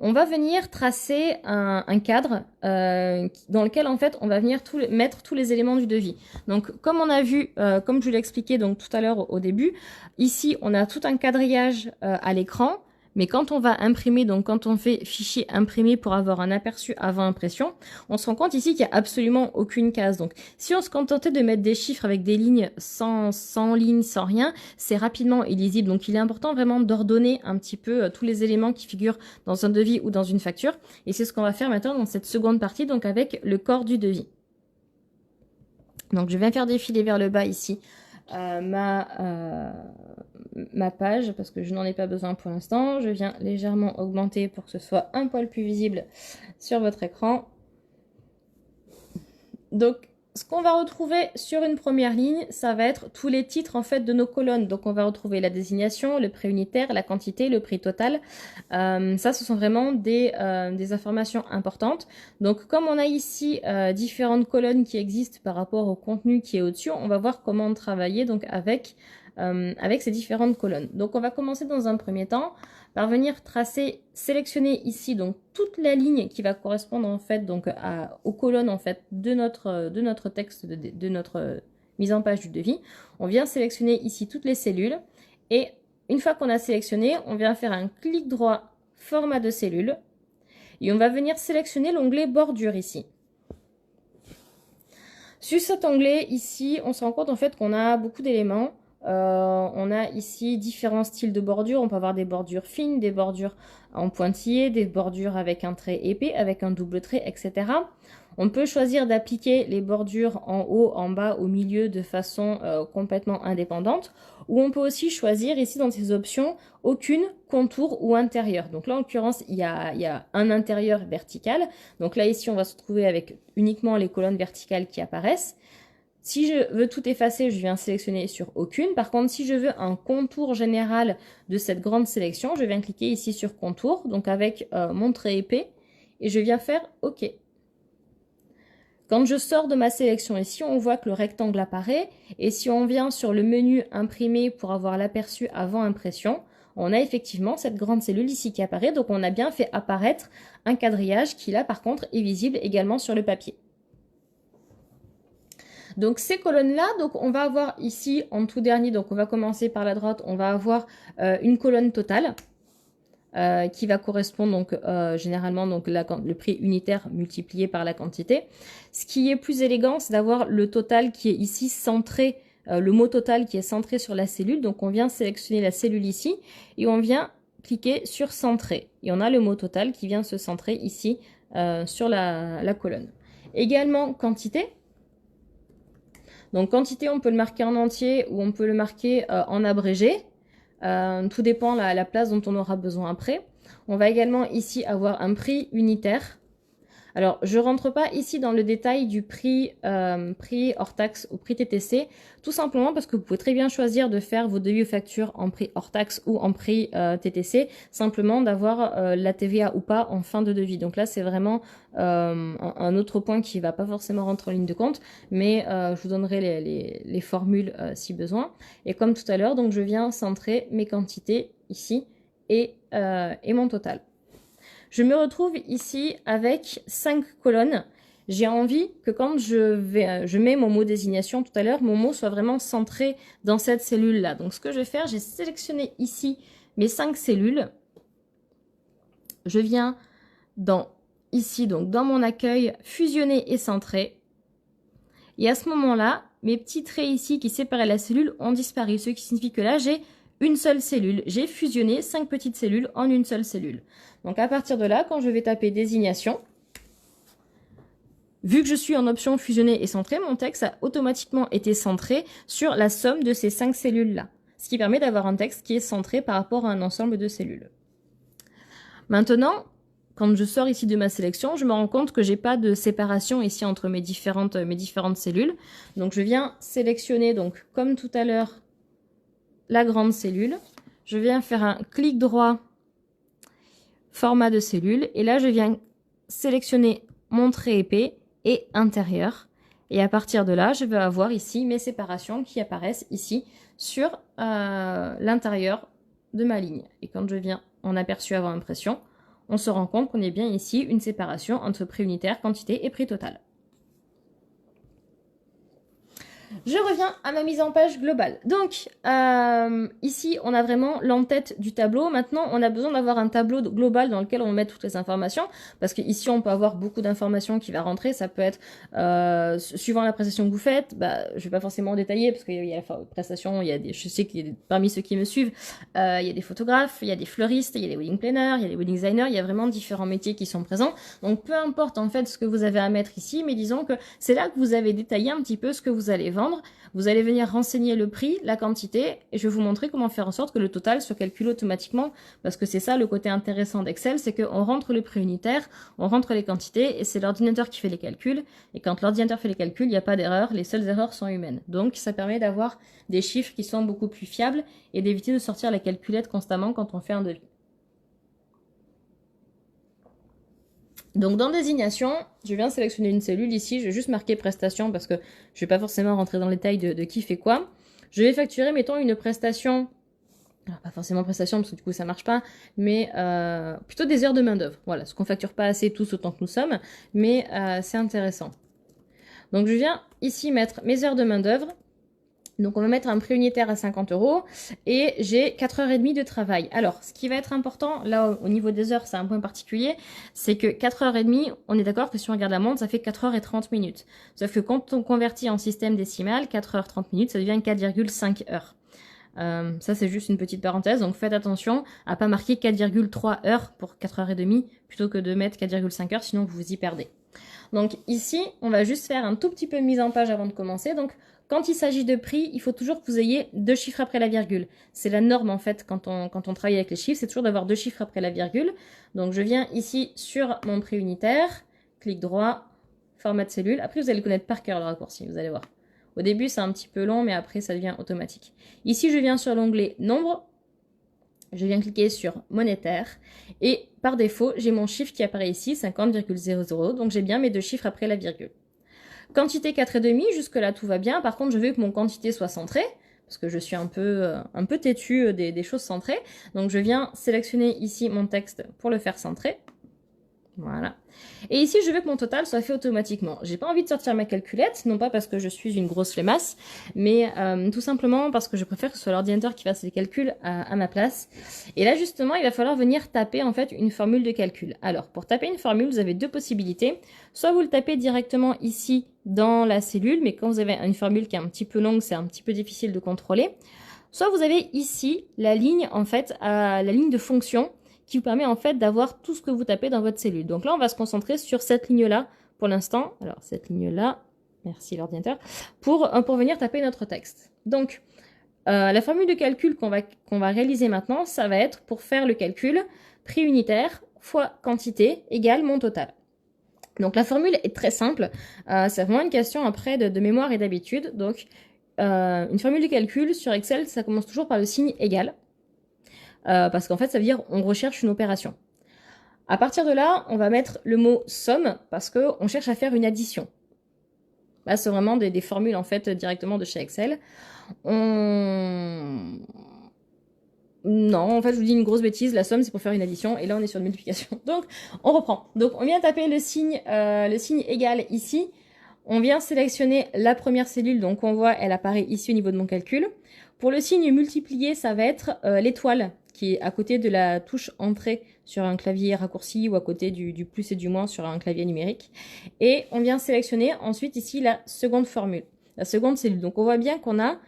on va venir tracer un cadre dans lequel en fait on va venir mettre tous les éléments du devis. Donc comme on a vu, comme je vous l'ai expliqué donc tout à l'heure au début, ici on a tout un quadrillage à l'écran. Mais quand on va imprimer, donc quand on fait fichier imprimé pour avoir un aperçu avant impression, on se rend compte ici qu'il n'y a absolument aucune case. Donc si on se contentait de mettre des chiffres avec des lignes sans lignes, sans rien, c'est rapidement illisible. Donc il est important vraiment d'ordonner un petit peu tous les éléments qui figurent dans un devis ou dans une facture. Et c'est ce qu'on va faire maintenant dans cette seconde partie, donc avec le corps du devis. Donc je viens faire défiler vers le bas ici ma page parce que je n'en ai pas besoin pour l'instant. Je viens légèrement augmenter pour que ce soit un poil plus visible sur votre écran. Donc ce qu'on va retrouver sur une première ligne, ça va être tous les titres en fait de nos colonnes. Donc on va retrouver la désignation, le prix unitaire, la quantité, le prix total. Ça, ce sont vraiment des informations importantes. Donc comme on a ici différentes colonnes qui existent par rapport au contenu qui est au-dessus, on va voir comment travailler donc avec ces différentes colonnes. Donc on va commencer dans un premier temps par venir sélectionner ici donc toute la ligne qui va correspondre en fait donc aux colonnes en fait de notre texte, de notre mise en page du devis. On vient sélectionner ici toutes les cellules et une fois qu'on a sélectionné, on vient faire un clic droit format de cellule et on va venir sélectionner l'onglet bordure ici. Sur cet onglet ici, on se rend compte en fait qu'on a beaucoup d'éléments. On a ici différents styles de bordure. On peut avoir des bordures fines, des bordures en pointillés, des bordures avec un trait épais, avec un double trait, etc. On peut choisir d'appliquer les bordures en haut, en bas, au milieu de façon complètement indépendante. Ou on peut aussi choisir ici dans ces options aucune, contour ou intérieur. Donc là en l'occurrence il y a un intérieur vertical. Donc là ici on va se retrouver avec uniquement les colonnes verticales qui apparaissent. Si je veux tout effacer, je viens sélectionner sur aucune. Par contre, si je veux un contour général de cette grande sélection, je viens cliquer ici sur contour, donc avec mon trait épais, et je viens faire OK. Quand je sors de ma sélection ici, on voit que le rectangle apparaît. Et si on vient sur le menu imprimer pour avoir l'aperçu avant impression, on a effectivement cette grande cellule ici qui apparaît. Donc on a bien fait apparaître un quadrillage qui là par contre est visible également sur le papier. Donc ces colonnes-là, donc on va avoir ici en tout dernier, donc on va commencer par la droite, on va avoir une colonne totale. Qui va correspondre donc généralement donc le prix unitaire multiplié par la quantité. Ce qui est plus élégant, c'est d'avoir le total qui est ici centré, le mot total qui est centré sur la cellule. Donc on vient sélectionner la cellule ici et on vient cliquer sur centrer. Et on a le mot total qui vient se centrer ici sur la colonne. Également quantité. Donc quantité, on peut le marquer en entier ou on peut le marquer en abrégé. Tout dépend de la place dont on aura besoin après. On va également ici avoir un prix unitaire. Alors, je ne rentre pas ici dans le détail du prix hors taxe ou prix TTC, tout simplement parce que vous pouvez très bien choisir de faire vos devis ou factures en prix hors taxe ou en prix TTC, simplement d'avoir la TVA ou pas en fin de devis. Donc là, c'est vraiment un autre point qui ne va pas forcément rentrer en ligne de compte, mais je vous donnerai les formules si besoin. Et comme tout à l'heure, donc je viens centrer mes quantités ici et mon total. Je me retrouve ici avec 5 colonnes. J'ai envie que quand je mets mon mot désignation tout à l'heure, mon mot soit vraiment centré dans cette cellule-là. Donc ce que je vais faire, j'ai sélectionné ici mes 5 cellules. Je viens ici, donc dans mon accueil, fusionner et centrer. Et à ce moment-là, mes petits traits ici qui séparaient la cellule ont disparu, ce qui signifie que là, j'ai une seule cellule. J'ai fusionné 5 petites cellules en une seule cellule. Donc à partir de là, quand je vais taper désignation, vu que je suis en option fusionner et centrer, mon texte a automatiquement été centré sur la somme de ces 5 cellules-là. Ce qui permet d'avoir un texte qui est centré par rapport à un ensemble de cellules. Maintenant, quand je sors ici de ma sélection, je me rends compte que j'ai pas de séparation ici entre mes différentes cellules. Donc je viens sélectionner, donc comme tout à l'heure, la grande cellule. Je viens faire un clic droit, format de cellule. Et là, je viens sélectionner mon trait épais et intérieur. Et à partir de là, je vais avoir ici mes séparations qui apparaissent ici sur l'intérieur de ma ligne. Et quand je viens en aperçu avant impression, on se rend compte qu'on est bien ici une séparation entre prix unitaire, quantité et prix total. Je reviens à ma mise en page globale. Donc, ici, on a vraiment l'en-tête du tableau. Maintenant, on a besoin d'avoir un tableau global dans lequel on met toutes les informations. Parce qu'ici, on peut avoir beaucoup d'informations qui vont rentrer. Ça peut être, suivant la prestation que vous faites, je ne vais pas forcément détailler parce qu'il y a la prestation, je sais qu'il y a parmi ceux qui me suivent, il y a des photographes, il y a des fleuristes, il y a des wedding planners, il y a des wedding designers, il y a vraiment différents métiers qui sont présents. Donc, peu importe en fait ce que vous avez à mettre ici, mais disons que c'est là que vous avez détaillé un petit peu ce que vous allez vendre. Vous allez venir renseigner le prix, la quantité, et je vais vous montrer comment faire en sorte que le total soit calculé automatiquement, parce que c'est ça le côté intéressant d'Excel, c'est qu'on rentre le prix unitaire, on rentre les quantités, et c'est l'ordinateur qui fait les calculs, et quand l'ordinateur fait les calculs, il n'y a pas d'erreur, les seules erreurs sont humaines. Donc ça permet d'avoir des chiffres qui sont beaucoup plus fiables, et d'éviter de sortir la calculette constamment quand on fait un devis. Donc dans désignation, je viens sélectionner une cellule ici, je vais juste marquer prestation parce que je ne vais pas forcément rentrer dans le détail de qui fait quoi. Je vais facturer, mettons, une prestation, alors pas forcément prestation parce que du coup ça marche pas, mais plutôt des heures de main d'œuvre. Voilà, ce qu'on facture pas assez tous autant que nous sommes, mais c'est intéressant. Donc je viens ici mettre mes heures de main d'œuvre. Donc on va mettre un prix unitaire à 50 € et j'ai 4h30 de travail. Alors ce qui va être important, là au niveau des heures, c'est un point particulier, c'est que 4h30, on est d'accord que si on regarde la montre, ça fait 4h30. Sauf que quand on convertit en système décimal, 4h30, ça devient 4,5 heures. Ça c'est juste une petite parenthèse, donc faites attention à pas marquer 4,3 heures pour 4h30 plutôt que de mettre 4,5 heures, sinon vous vous y perdez. Donc ici, on va juste faire un tout petit peu de mise en page avant de commencer. Donc quand il s'agit de prix, il faut toujours que vous ayez 2 chiffres après la virgule. C'est la norme en fait quand on travaille avec les chiffres, c'est toujours d'avoir 2 chiffres après la virgule. Donc je viens ici sur mon prix unitaire, clic droit, format de cellule. Après vous allez connaître par cœur le raccourci, vous allez voir. Au début c'est un petit peu long mais après ça devient automatique. Ici je viens sur l'onglet nombre, je viens cliquer sur monétaire et par défaut j'ai mon chiffre qui apparaît ici, 50,00, donc j'ai bien mes 2 chiffres après la virgule. Quantité 4,5, jusque-là tout va bien. Par contre, je veux que mon quantité soit centrée, parce que je suis un peu têtue des choses centrées. Donc je viens sélectionner ici mon texte pour le faire centrer. Voilà. Et ici, je veux que mon total soit fait automatiquement. J'ai pas envie de sortir ma calculette, non pas parce que je suis une grosse flemmasse, mais tout simplement parce que je préfère que ce soit l'ordinateur qui fasse les calculs à ma place. Et là, justement, il va falloir venir taper en fait une formule de calcul. Alors, pour taper une formule, vous avez deux possibilités. Soit vous le tapez directement ici dans la cellule, mais quand vous avez une formule qui est un petit peu longue, c'est un petit peu difficile de contrôler. Soit vous avez ici la ligne, en fait, la ligne de fonction, qui vous permet en fait d'avoir tout ce que vous tapez dans votre cellule. Donc là, on va se concentrer sur cette ligne-là pour l'instant. Alors, cette ligne-là, merci l'ordinateur, pour venir taper notre texte. Donc, la formule de calcul qu'on va réaliser maintenant, ça va être pour faire le calcul prix unitaire fois quantité égale mon total. Donc, la formule est très simple. C'est vraiment une question après de mémoire et d'habitude. Donc, une formule de calcul sur Excel, ça commence toujours par le signe égal. Parce qu'en fait, ça veut dire on recherche une opération. À partir de là, on va mettre le mot somme parce qu'on cherche à faire une addition. Là, c'est vraiment des formules en fait directement de chez Excel. Non, en fait, je vous dis une grosse bêtise. La somme, c'est pour faire une addition. Et là, on est sur une multiplication. Donc, on reprend. Donc, on vient taper le signe égal ici. On vient sélectionner la première cellule. Donc, on voit, elle apparaît ici au niveau de mon calcul. Pour le signe multiplié, ça va être l'étoile qui est à côté de la touche entrée sur un clavier raccourci ou à côté du plus et du moins sur un clavier numérique. Et on vient sélectionner ensuite ici la seconde formule, la seconde cellule. Donc on voit bien qu'on a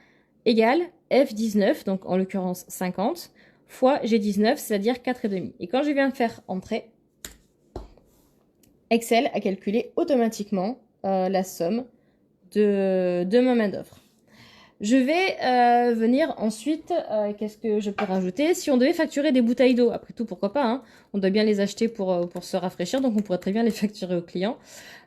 égal F19, donc en l'occurrence 50, fois G19, c'est-à-dire 4,5. Et quand je viens faire entrer, Excel a calculé automatiquement la somme de ma main-d'œuvre. Je vais venir ensuite, qu'est-ce que je peux rajouter? Si on devait facturer des bouteilles d'eau, après tout, pourquoi pas, hein, on doit bien les acheter pour se rafraîchir, donc on pourrait très bien les facturer aux clients.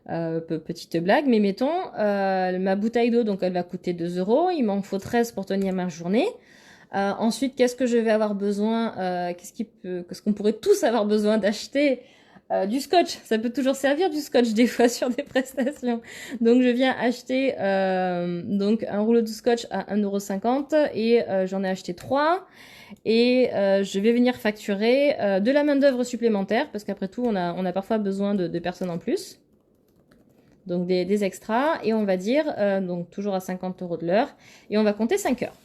Petite blague, mais mettons, ma bouteille d'eau, donc elle va coûter 2 €, il m'en faut 13 pour tenir ma journée. Ensuite, qu'est-ce que je vais avoir besoin? Qu'est-ce qu'on pourrait tous avoir besoin d'acheter? Du scotch, ça peut toujours servir du scotch des fois sur des prestations. Donc je viens acheter donc un rouleau de scotch à 1,50 € et j'en ai acheté 3. Et je vais venir facturer de la main-d'œuvre supplémentaire parce qu'après tout on a parfois besoin de personnes en plus. Donc des extras et on va dire donc toujours à 50 € de l'heure et on va compter 5 heures.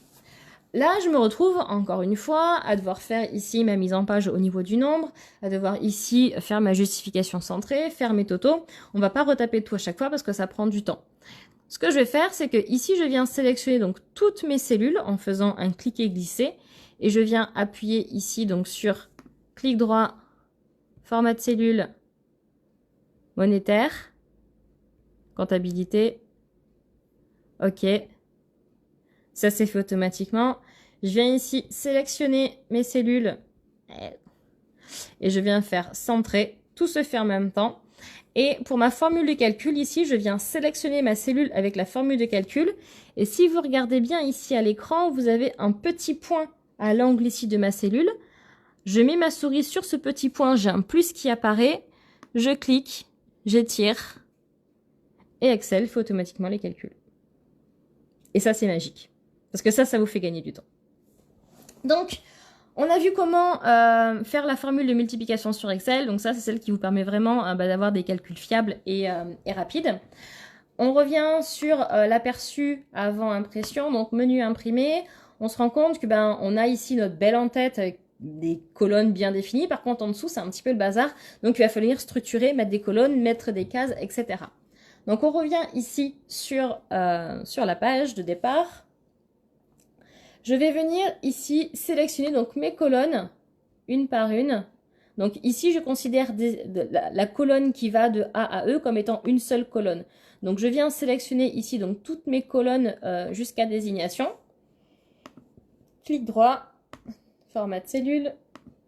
Là, je me retrouve encore une fois à devoir faire ici ma mise en page au niveau du nombre, à devoir ici faire ma justification centrée, faire mes totaux. On va pas retaper tout à chaque fois parce que ça prend du temps. Ce que je vais faire, c'est que ici, je viens sélectionner donc toutes mes cellules en faisant un cliquer glisser et je viens appuyer ici donc sur clic droit, format de cellule, monétaire, comptabilité, OK. Ça s'est fait automatiquement. Je viens ici sélectionner mes cellules et je viens faire centrer. Tout se fait en même temps. Et pour ma formule de calcul, ici, je viens sélectionner ma cellule avec la formule de calcul. Et si vous regardez bien ici à l'écran, vous avez un petit point à l'angle ici de ma cellule. Je mets ma souris sur ce petit point, j'ai un plus qui apparaît. Je clique, j'étire et Excel fait automatiquement les calculs. Et ça, c'est magique. Parce que ça vous fait gagner du temps. Donc, on a vu comment faire la formule de multiplication sur Excel. Donc ça, c'est celle qui vous permet vraiment d'avoir des calculs fiables et rapides. On revient sur l'aperçu avant impression, donc menu imprimé. On se rend compte que on a ici notre belle en-tête avec des colonnes bien définies. Par contre, en dessous, c'est un petit peu le bazar. Donc, il va falloir structurer, mettre des colonnes, mettre des cases, etc. Donc, on revient ici sur la page de départ. Je vais venir ici sélectionner donc mes colonnes une par une. Donc ici, je considère la colonne qui va de A à E comme étant une seule colonne. Donc je viens sélectionner ici donc toutes mes colonnes jusqu'à désignation. Clic droit, format de cellule,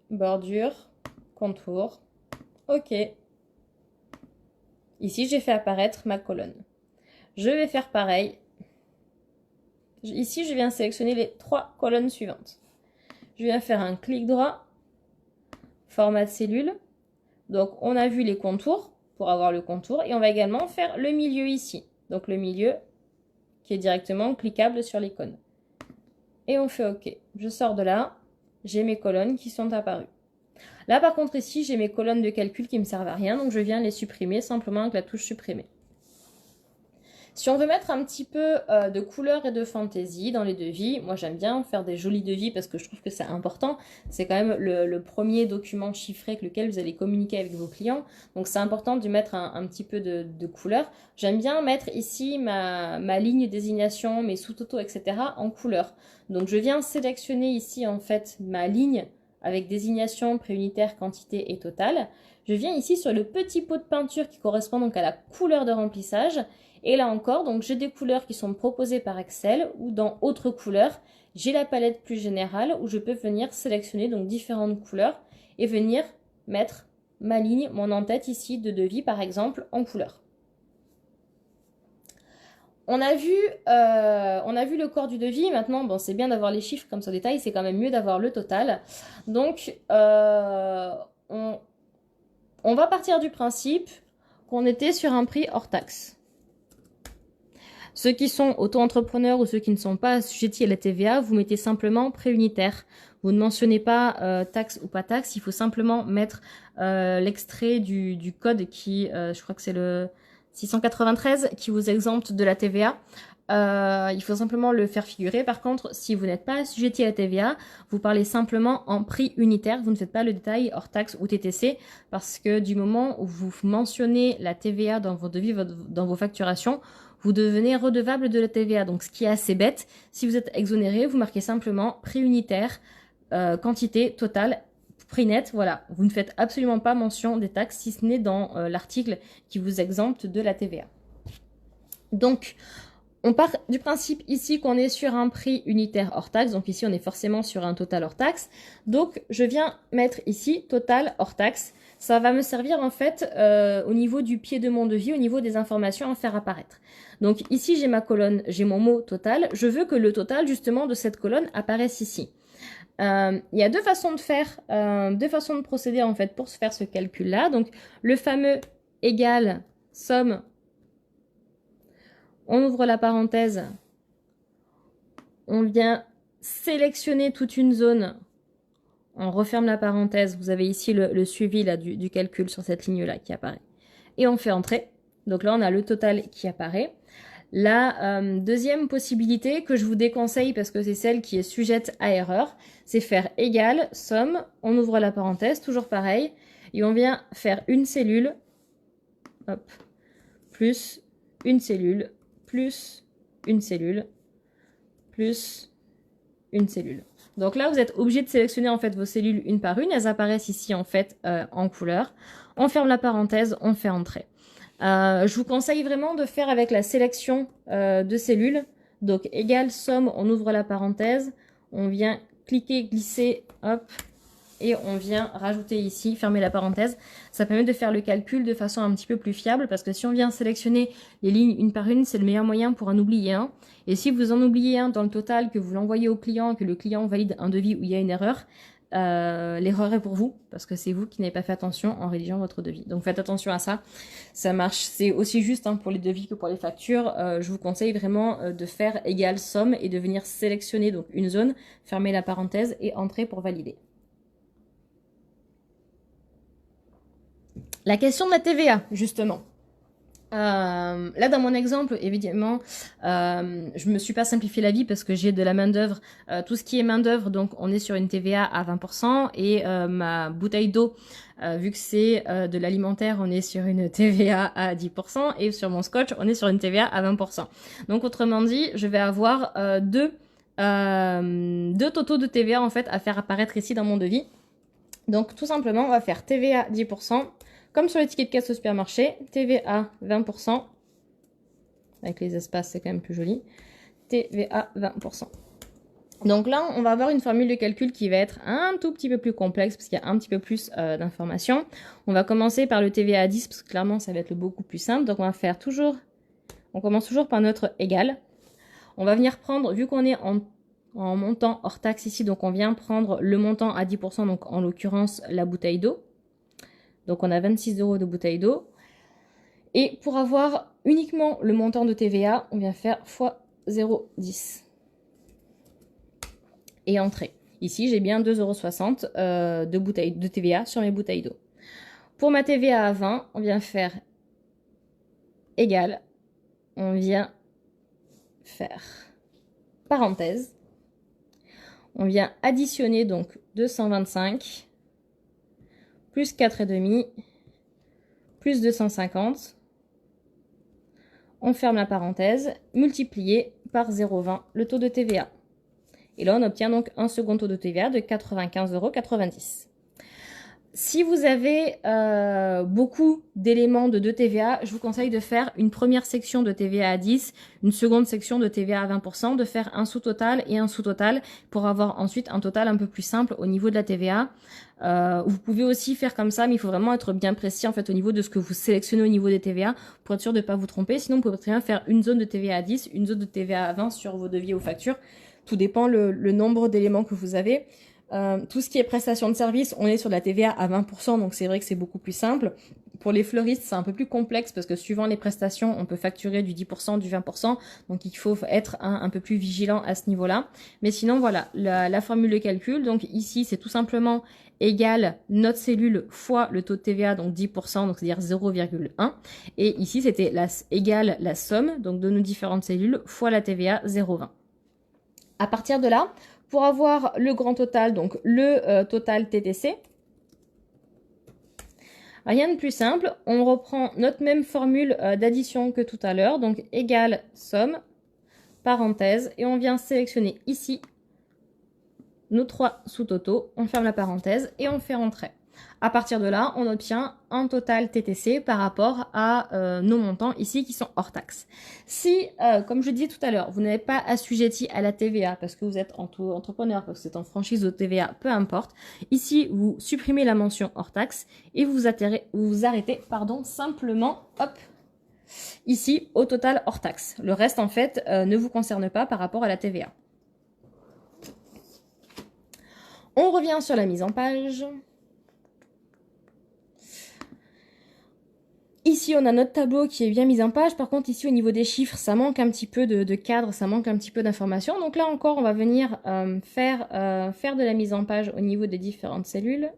bordure, contour. OK. Ici, j'ai fait apparaître ma colonne. Je vais faire pareil. Ici, je viens sélectionner les 3 colonnes suivantes. Je viens faire un clic droit, format de cellule. Donc, on a vu les contours pour avoir le contour. Et on va également faire le milieu ici. donc le milieu, qui est directement cliquable sur l'icône. Et on fait OK. Je sors de là, j'ai mes colonnes qui sont apparues. Là, par contre, ici, j'ai mes colonnes de calcul qui ne me servent à rien, donc je viens les supprimer simplement avec la touche supprimer. Si on veut mettre un petit peu de couleur et de fantaisie dans les devis, moi j'aime bien faire des jolis devis parce que je trouve que c'est important. C'est quand même le premier document chiffré avec lequel vous allez communiquer avec vos clients. Donc c'est important de mettre un petit peu de couleur. J'aime bien mettre ici ma ligne désignation, mes sous-totaux, etc. en couleur. Donc je viens sélectionner ici en fait ma ligne avec désignation, préunitaire, quantité et total. Je viens ici sur le petit pot de peinture qui correspond donc à la couleur de remplissage. Et là encore, donc j'ai des couleurs qui sont proposées par Excel ou dans autres couleurs, j'ai la palette plus générale où je peux venir sélectionner donc différentes couleurs et venir mettre ma ligne, mon en-tête ici de devis par exemple en couleur. On a vu le corps du devis. Maintenant, bon, c'est bien d'avoir les chiffres comme ça au détail, c'est quand même mieux d'avoir le total. Donc, on va partir du principe qu'on était sur un prix hors taxe. Ceux qui sont auto-entrepreneurs ou ceux qui ne sont pas assujettis à la TVA, vous mettez simplement préunitaire. Vous ne mentionnez pas taxe ou pas taxe, il faut simplement mettre l'extrait du code qui, je crois que c'est le 693, qui vous exempte de la TVA. Il faut simplement le faire figurer. Par contre, si vous n'êtes pas assujetti à la TVA, vous parlez simplement en prix unitaire. Vous ne faites pas le détail hors taxe ou TTC parce que du moment où vous mentionnez la TVA dans vos devis, dans vos facturations, vous devenez redevable de la TVA. Donc, ce qui est assez bête, si vous êtes exonéré, vous marquez simplement prix unitaire, quantité totale, prix net. Voilà, vous ne faites absolument pas mention des taxes, si ce n'est dans l'article qui vous exempte de la TVA. Donc, on part du principe ici qu'on est sur un prix unitaire hors taxe. Donc ici, on est forcément sur un total hors taxe. Donc, je viens mettre ici total hors taxe. Ça va me servir en fait au niveau du pied de mon devis, au niveau des informations à faire apparaître. Donc ici, j'ai ma colonne, j'ai mon mot total. Je veux que le total justement de cette colonne apparaisse ici. Il y a deux façons de faire, deux façons de procéder en fait pour faire ce calcul-là. Donc le fameux égal somme. On ouvre la parenthèse, on vient sélectionner toute une zone, on referme la parenthèse, vous avez ici le suivi là, du calcul sur cette ligne-là qui apparaît. Et on fait entrer, donc là on a le total qui apparaît. La deuxième possibilité que je vous déconseille parce que c'est celle qui est sujette à erreur, c'est faire égal, somme, on ouvre la parenthèse, toujours pareil, et on vient faire une cellule, hop, plus une cellule, plus une cellule, plus une cellule. Donc là, vous êtes obligé de sélectionner en fait vos cellules une par une. Elles apparaissent ici en fait en couleur. On ferme la parenthèse, on fait entrer. Je vous conseille vraiment de faire avec la sélection de cellules. Donc égal somme, on ouvre la parenthèse, on vient cliquer, glisser, hop, et on vient rajouter ici, fermer la parenthèse. Ça permet de faire le calcul de façon un petit peu plus fiable parce que si on vient sélectionner les lignes une par une, c'est le meilleur moyen pour en oublier un. Et si vous en oubliez un dans le total, que vous l'envoyez au client, que le client valide un devis où il y a une erreur, l'erreur est pour vous parce que c'est vous qui n'avez pas fait attention en rédigeant votre devis. Donc faites attention à ça, ça marche. C'est aussi juste pour les devis que pour les factures. Je vous conseille vraiment de faire égal somme et de venir sélectionner donc une zone, fermer la parenthèse et entrer pour valider. La question de la TVA, justement. Là, dans mon exemple, évidemment, je me suis pas simplifié la vie parce que j'ai de la main-d'œuvre. Tout ce qui est main-d'œuvre, donc on est sur une TVA à 20%. Et ma bouteille d'eau, vu que c'est de l'alimentaire, on est sur une TVA à 10%. Et sur mon scotch, on est sur une TVA à 20%. Donc, autrement dit, je vais avoir deux totaux de TVA, en fait, à faire apparaître ici dans mon devis. Donc, tout simplement, on va faire TVA 10%. Comme sur les tickets de caisse au supermarché, TVA 20%, avec les espaces c'est quand même plus joli, TVA 20%. Donc là, on va avoir une formule de calcul qui va être un tout petit peu plus complexe parce qu'il y a un petit peu plus d'informations. On va commencer par le TVA à 10 parce que clairement ça va être le beaucoup plus simple. Donc on va faire toujours, on commence toujours par notre égal. On va venir prendre, vu qu'on est en montant hors taxe ici, donc on vient prendre le montant à 10%, donc en l'occurrence la bouteille d'eau. Donc on a 26 € de bouteille d'eau. Et pour avoir uniquement le montant de TVA, on vient faire x 0,10. Et entrée. Ici, j'ai bien 2,60 € de TVA sur mes bouteilles d'eau. Pour ma TVA à 20, on vient faire égal. On vient faire parenthèse. On vient additionner donc 225 plus 4,5 plus 250. On ferme la parenthèse, multiplié par 0,20 le taux de TVA. Et là, on obtient donc un second taux de TVA de 95,90 €. Si vous avez beaucoup d'éléments de TVA, je vous conseille de faire une première section de TVA à 10, une seconde section de TVA à 20%, de faire un sous-total et un sous-total pour avoir ensuite un total un peu plus simple au niveau de la TVA. Vous pouvez aussi faire comme ça, mais il faut vraiment être bien précis en fait au niveau de ce que vous sélectionnez au niveau des TVA pour être sûr de ne pas vous tromper. Sinon, vous pouvez très bien faire une zone de TVA à 10, une zone de TVA à 20 sur vos devis ou factures. Tout dépend le nombre d'éléments que vous avez. Tout ce qui est prestation de service, on est sur de la TVA à 20%, donc c'est vrai que c'est beaucoup plus simple. Pour les fleuristes, c'est un peu plus complexe parce que suivant les prestations, on peut facturer du 10%, du 20%, donc il faut être un peu plus vigilant à ce niveau-là. Mais sinon, voilà, la formule de calcul, donc ici, c'est tout simplement égal notre cellule fois le taux de TVA, donc 10%, donc c'est-à-dire 0,1. Et ici, c'était égal la somme, donc de nos différentes cellules, fois la TVA 0,20. À partir de là, pour avoir le grand total, donc le total TTC, rien de plus simple, on reprend notre même formule d'addition que tout à l'heure, donc égale somme, parenthèse, et on vient sélectionner ici nos 3 sous-totaux, on ferme la parenthèse et on fait rentrer. À partir de là, on obtient un total TTC par rapport à nos montants ici qui sont hors taxe. Si, comme je disais tout à l'heure, vous n'avez pas assujetti à la TVA parce que vous êtes entrepreneur, parce que vous êtes en franchise de TVA, peu importe, ici vous supprimez la mention hors taxe et vous arrêtez simplement, hop, ici au total hors taxe. Le reste en fait ne vous concerne pas par rapport à la TVA. On revient sur la mise en page. Ici, on a notre tableau qui est bien mis en page. Par contre, ici, au niveau des chiffres, ça manque un petit peu de cadre, ça manque un petit peu d'informations. Donc là encore, on va venir faire de la mise en page au niveau des différentes cellules.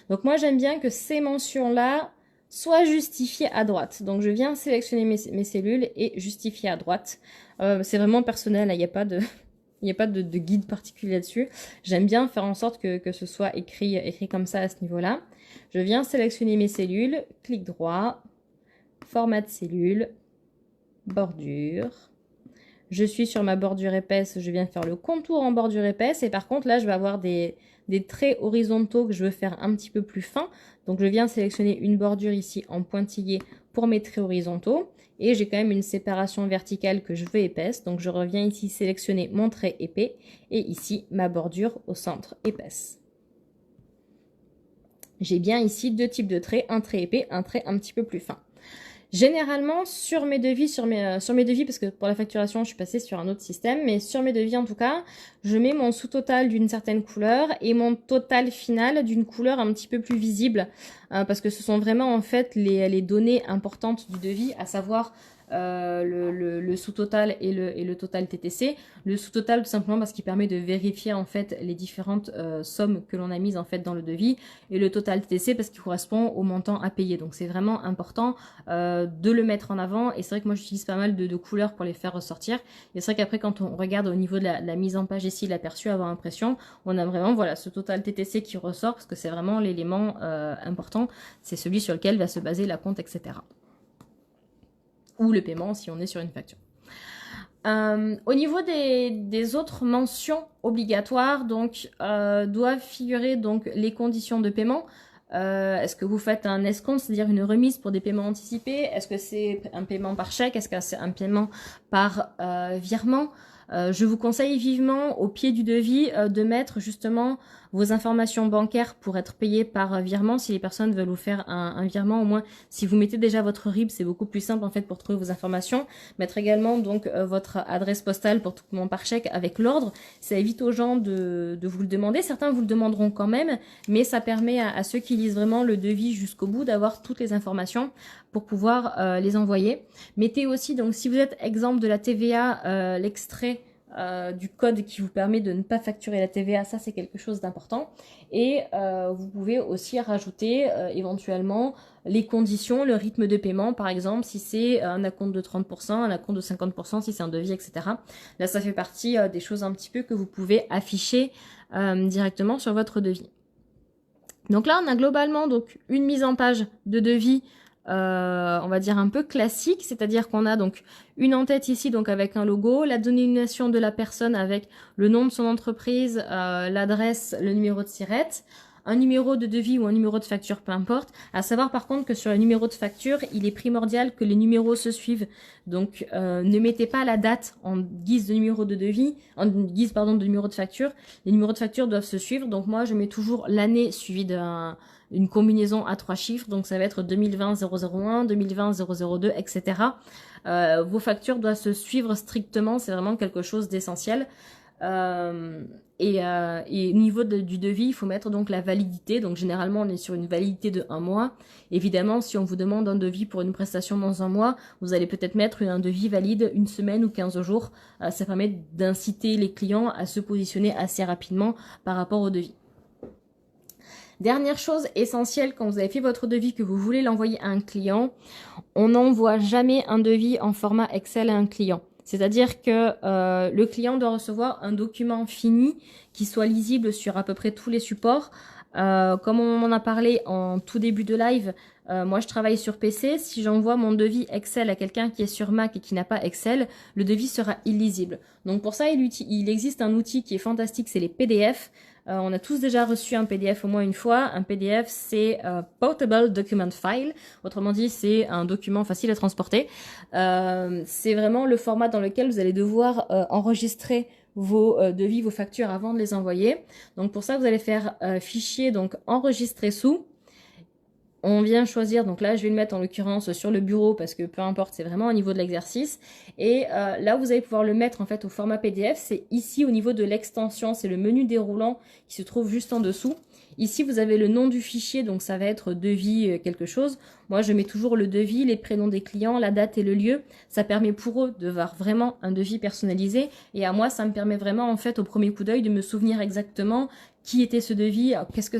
Donc moi, j'aime bien que ces mentions-là soient justifiées à droite. Donc je viens sélectionner mes cellules et justifier à droite. C'est vraiment personnel, il n'y a pas de... Il n'y a pas de guide particulier là-dessus. J'aime bien faire en sorte que ce soit écrit comme ça à ce niveau-là. Je viens sélectionner mes cellules, clic droit, format de cellule, bordure. Je suis sur ma bordure épaisse, je viens faire le contour en bordure épaisse. Et par contre, là, je vais avoir des traits horizontaux que je veux faire un petit peu plus fins. Donc, je viens sélectionner une bordure ici en pointillé pour mes traits horizontaux. Et j'ai quand même une séparation verticale que je veux épaisse. Donc, je reviens ici sélectionner mon trait épais. Et ici, ma bordure au centre épaisse. J'ai bien ici deux types de traits, un trait épais, un trait un petit peu plus fin. Généralement, sur mes devis, parce que pour la facturation, je suis passée sur un autre système, mais sur mes devis en tout cas, je mets mon sous-total d'une certaine couleur et mon total final d'une couleur un petit peu plus visible, parce que ce sont vraiment en fait les données importantes du devis, à savoir le sous-total et le total TTC. Le sous-total tout simplement parce qu'il permet de vérifier en fait les différentes sommes que l'on a mises en fait dans le devis, et le total TTC parce qu'il correspond au montant à payer. Donc c'est vraiment important de le mettre en avant, et c'est vrai que moi j'utilise pas mal de couleurs pour les faire ressortir. Et c'est vrai qu'après quand on regarde au niveau de la mise en page ici, l'aperçu avant impression, on a vraiment voilà ce total TTC qui ressort parce que c'est vraiment l'élément important, c'est celui sur lequel va se baser la compte, etc. Ou le paiement si on est sur une facture. Au niveau des autres mentions obligatoires, donc doivent figurer donc les conditions de paiement. Est-ce que vous faites un escompte, c'est-à-dire une remise pour des paiements anticipés? Est-ce que c'est un paiement par chèque? Est-ce que c'est un paiement par virement? Je vous conseille vivement au pied du devis de mettre justement vos informations bancaires pour être payé par virement. Si les personnes veulent vous faire un virement, au moins si vous mettez déjà votre RIB, c'est beaucoup plus simple en fait pour trouver vos informations. Mettre également donc votre adresse postale pour tout paiement par chèque avec l'ordre. Ça évite aux gens de vous le demander. Certains vous le demanderont quand même, mais ça permet à ceux qui lisent vraiment le devis jusqu'au bout d'avoir toutes les informations pour pouvoir les envoyer. Mettez aussi, donc si vous êtes exemple de la TVA, l'extrait du code qui vous permet de ne pas facturer la TVA, ça c'est quelque chose d'important. Et vous pouvez aussi rajouter éventuellement les conditions, le rythme de paiement, par exemple si c'est un acompte de 30%, un acompte de 50%, si c'est un devis, etc. Là ça fait partie des choses un petit peu que vous pouvez afficher directement sur votre devis. Donc là on a globalement donc une mise en page de devis on va dire un peu classique, c'est-à-dire qu'on a donc une en-tête ici donc avec un logo, la dénomination de la personne avec le nom de son entreprise, l'adresse, le numéro de SIRET, un numéro de devis ou un numéro de facture, peu importe. À savoir par contre que sur le numéro de facture, il est primordial que les numéros se suivent. Donc ne mettez pas la date en guise de numéro de devis, en guise pardon de numéro de facture. Les numéros de facture doivent se suivre. Donc moi je mets toujours l'année suivie d'une combinaison à 3 chiffres, donc ça va être 2020 001, 2020 002, etc. Vos factures doivent se suivre strictement, c'est vraiment quelque chose d'essentiel. Et au niveau du devis, il faut mettre donc la validité. Donc généralement, on est sur une validité de 1 mois. Évidemment, si on vous demande un devis pour une prestation dans 1 mois, vous allez peut-être mettre un devis valide 1 semaine ou 15 jours. Ça permet d'inciter les clients à se positionner assez rapidement par rapport au devis. Dernière chose essentielle, quand vous avez fait votre devis, que vous voulez l'envoyer à un client, on n'envoie jamais un devis en format Excel à un client. C'est-à-dire que le client doit recevoir un document fini qui soit lisible sur à peu près tous les supports. Comme on en a parlé en tout début de live, moi je travaille sur PC. Si j'envoie mon devis Excel à quelqu'un qui est sur Mac et qui n'a pas Excel, le devis sera illisible. Donc pour ça, il existe un outil qui est fantastique, c'est les PDF. On a tous déjà reçu un PDF au moins une fois. Un PDF, c'est Portable Document File. Autrement dit, c'est un document facile à transporter. C'est vraiment le format dans lequel vous allez devoir enregistrer vos devis, vos factures avant de les envoyer. Donc pour ça, vous allez faire fichier, donc enregistrer sous. On vient choisir, donc là je vais le mettre en l'occurrence sur le bureau parce que peu importe, c'est vraiment au niveau de l'exercice. Et là vous allez pouvoir le mettre en fait au format PDF, c'est ici au niveau de l'extension, c'est le menu déroulant qui se trouve juste en dessous. Ici vous avez le nom du fichier, donc ça va être devis quelque chose. Moi je mets toujours le devis, les prénoms des clients, la date et le lieu. Ça permet pour eux de voir vraiment un devis personnalisé. Et à moi ça me permet vraiment en fait au premier coup d'œil de me souvenir exactement qui était ce devis,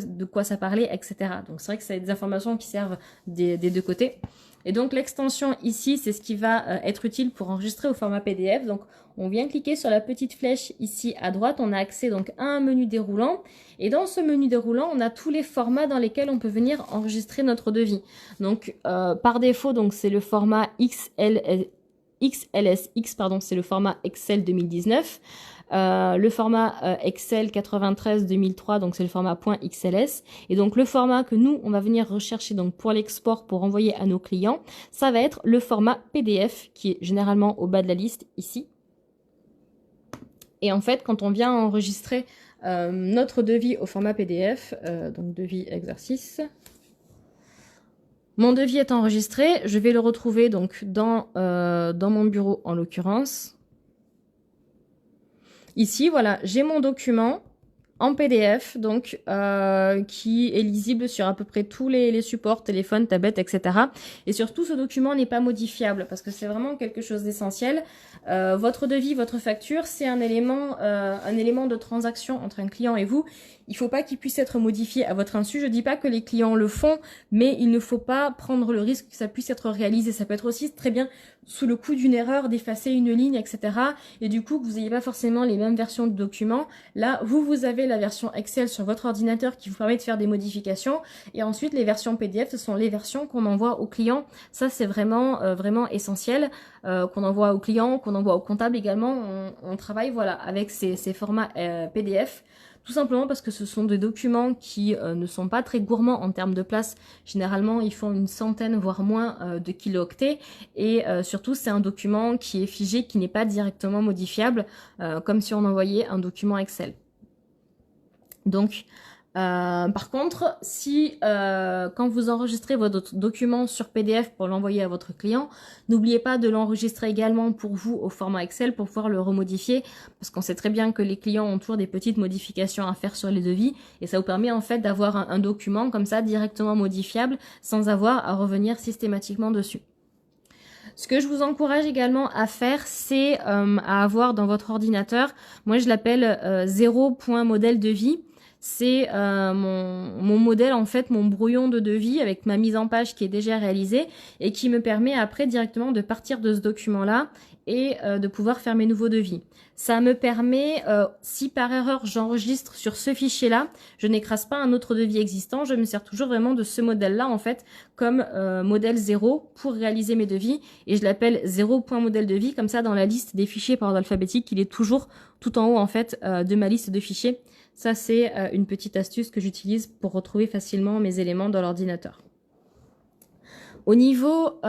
de quoi ça parlait, etc. Donc c'est vrai que c'est des informations qui servent des deux côtés. Et donc l'extension ici, c'est ce qui va être utile pour enregistrer au format PDF. Donc on vient cliquer sur la petite flèche ici à droite, on a accès donc à un menu déroulant. Et dans ce menu déroulant, on a tous les formats dans lesquels on peut venir enregistrer notre devis. Donc par défaut, donc c'est le format XLSX, pardon, c'est le format Excel 2019. Le format Excel 93-2003, donc c'est le format .xls. Et donc le format que nous, on va venir rechercher donc pour l'export, pour envoyer à nos clients, ça va être le format PDF qui est généralement au bas de la liste ici. Et en fait, quand on vient enregistrer notre devis au format PDF, donc devis exercice, mon devis est enregistré, je vais le retrouver donc dans mon bureau en l'occurrence. Ici, voilà, j'ai mon document en PDF, donc qui est lisible sur à peu près tous les supports, téléphone, tablette, etc. Et surtout, ce document n'est pas modifiable parce que c'est vraiment quelque chose d'essentiel. Votre devis, votre facture, c'est un élément de transaction entre un client et vous. Il ne faut pas qu'il puisse être modifié à votre insu. Je ne dis pas que les clients le font, mais il ne faut pas prendre le risque que ça puisse être réalisé. Ça peut être aussi très bien sous le coup d'une erreur d'effacer une ligne, etc. Et du coup, que vous n'ayez pas forcément les mêmes versions de documents. Là, vous avez la version Excel sur votre ordinateur qui vous permet de faire des modifications. Et ensuite, les versions PDF, ce sont les versions qu'on envoie aux clients. Ça, c'est vraiment, vraiment essentiel. Qu'on envoie aux clients, qu'on envoie aux comptables également. On travaille voilà, avec ces formats PDF. tout simplement parce que ce sont des documents qui ne sont pas très gourmands en termes de place. Généralement, ils font une centaine, voire moins de kilooctets, et surtout, c'est un document qui est figé, qui n'est pas directement modifiable, comme si on envoyait un document Excel. Donc, par contre, si quand vous enregistrez votre document sur PDF pour l'envoyer à votre client, n'oubliez pas de l'enregistrer également pour vous au format Excel pour pouvoir le remodifier, parce qu'on sait très bien que les clients ont toujours des petites modifications à faire sur les devis, et ça vous permet en fait d'avoir un document comme ça directement modifiable sans avoir à revenir systématiquement dessus. Ce que je vous encourage également à faire, c'est à avoir dans votre ordinateur, moi je l'appelle 0.modèle devis. C'est mon modèle, en fait, mon brouillon de devis avec ma mise en page qui est déjà réalisée et qui me permet après directement de partir de ce document-là et de pouvoir faire mes nouveaux devis. Ça me permet, si par erreur j'enregistre sur ce fichier-là, je n'écrase pas un autre devis existant, je me sers toujours vraiment de ce modèle-là en fait comme modèle 0 pour réaliser mes devis et je l'appelle 0.modèle devis, comme ça dans la liste des fichiers par ordre alphabétique, il est toujours tout en haut en fait de ma liste de fichiers. Ça c'est une petite astuce que j'utilise pour retrouver facilement mes éléments dans l'ordinateur. Au niveau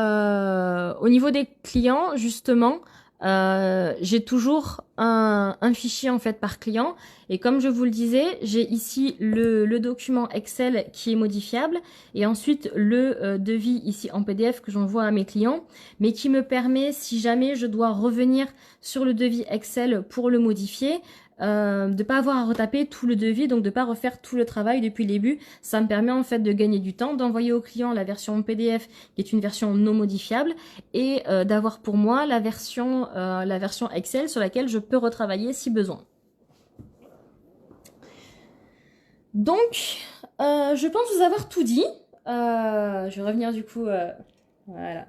des clients, justement, j'ai toujours un fichier en fait par client et comme je vous le disais, j'ai ici le document Excel qui est modifiable et ensuite le devis ici en PDF que j'envoie à mes clients, mais qui me permet, si jamais je dois revenir sur le devis Excel pour le modifier, de pas avoir à retaper tout le devis, donc de pas refaire tout le travail depuis le début. Ça me permet en fait de gagner du temps, d'envoyer au client la version PDF qui est une version non modifiable et d'avoir pour moi la version Excel sur laquelle je peux retravailler si besoin. Donc, je pense vous avoir tout dit. Je vais revenir du coup, voilà.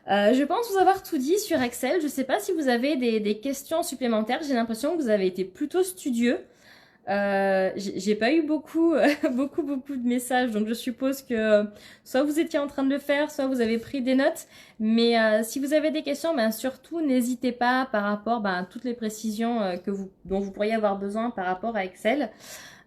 Je pense vous avoir tout dit sur Excel. Je ne sais pas si vous avez des questions supplémentaires. J'ai l'impression que vous avez été plutôt studieux. J'ai pas eu beaucoup, beaucoup de messages, donc je suppose que soit vous étiez en train de le faire, soit vous avez pris des notes. Mais si vous avez des questions, ben surtout n'hésitez pas par rapport à toutes les précisions dont vous pourriez avoir besoin par rapport à Excel.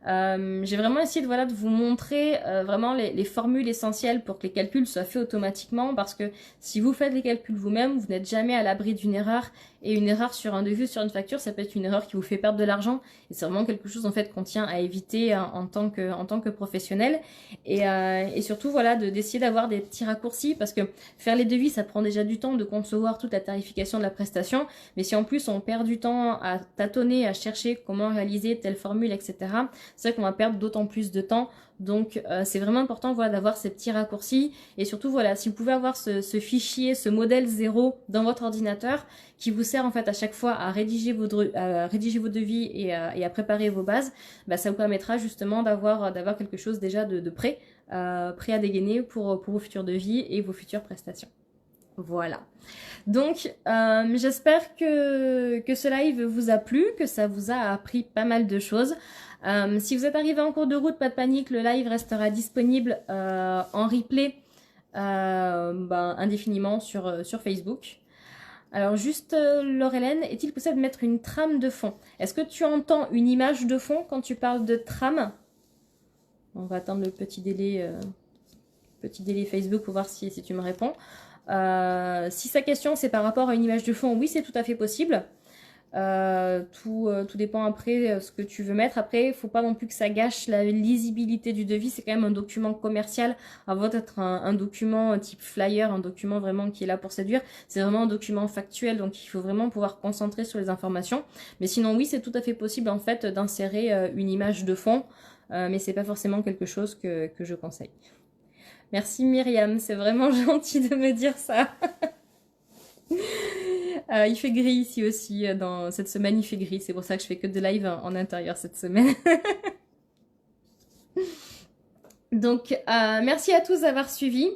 J'ai vraiment essayé de vous montrer vraiment les formules essentielles pour que les calculs soient faits automatiquement, parce que si vous faites les calculs vous-même, vous n'êtes jamais à l'abri d'une erreur, et une erreur sur un devis, sur une facture, ça peut être une erreur qui vous fait perdre de l'argent, et c'est vraiment quelque chose en fait qu'on tient à éviter en tant que professionnel, et surtout voilà d'essayer d'avoir des petits raccourcis, parce que faire les devis ça prend déjà du temps de concevoir toute la tarification de la prestation, mais si en plus on perd du temps à tâtonner, à chercher comment réaliser telle formule, etc., c'est vrai qu'on va perdre d'autant plus de temps. Donc c'est vraiment important d'avoir ces petits raccourcis et surtout si vous pouvez avoir ce fichier, ce modèle 0 dans votre ordinateur qui vous sert en fait à chaque fois à rédiger vos devis et à préparer vos bases, ça vous permettra justement d'avoir quelque chose déjà de prêt à dégainer pour vos futurs devis et vos futures prestations. Voilà. Donc j'espère que ce live vous a plu, que ça vous a appris pas mal de choses. Si vous êtes arrivé en cours de route, pas de panique, le live restera disponible en replay indéfiniment sur Facebook. Alors juste, Laure-Hélène, est-il possible de mettre une trame de fond? Est-ce que tu entends une image de fond quand tu parles de trame? On va attendre le petit délai Facebook pour voir si tu me réponds. Si sa question c'est par rapport à une image de fond, oui c'est tout à fait possible. Tout dépend après ce que tu veux mettre. Après, il faut pas non plus que ça gâche la lisibilité du devis. C'est quand même un document commercial avant d'être un document type flyer, un document vraiment qui est là pour séduire. C'est vraiment un document factuel, donc il faut vraiment pouvoir concentrer sur les informations. Mais sinon, oui, c'est tout à fait possible en fait d'insérer une image de fond, mais c'est pas forcément quelque chose que je conseille. Merci Myriam, c'est vraiment gentil de me dire ça. Il fait gris ici aussi, dans cette semaine il fait gris, c'est pour ça que je fais que de live en intérieur cette semaine. Donc merci à tous d'avoir suivi.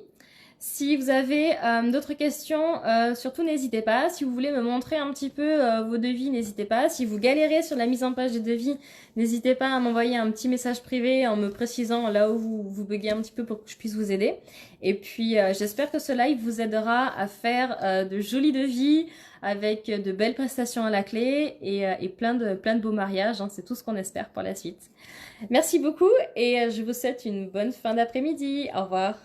Si vous avez d'autres questions, surtout n'hésitez pas. Si vous voulez me montrer un petit peu vos devis, n'hésitez pas. Si vous galérez sur la mise en page des devis, n'hésitez pas à m'envoyer un petit message privé en me précisant là où vous buguez un petit peu pour que je puisse vous aider. Et puis j'espère que ce live vous aidera à faire de jolis devis avec de belles prestations à la clé et plein de beaux mariages, hein. C'est tout ce qu'on espère pour la suite. Merci beaucoup et je vous souhaite une bonne fin d'après-midi. Au revoir.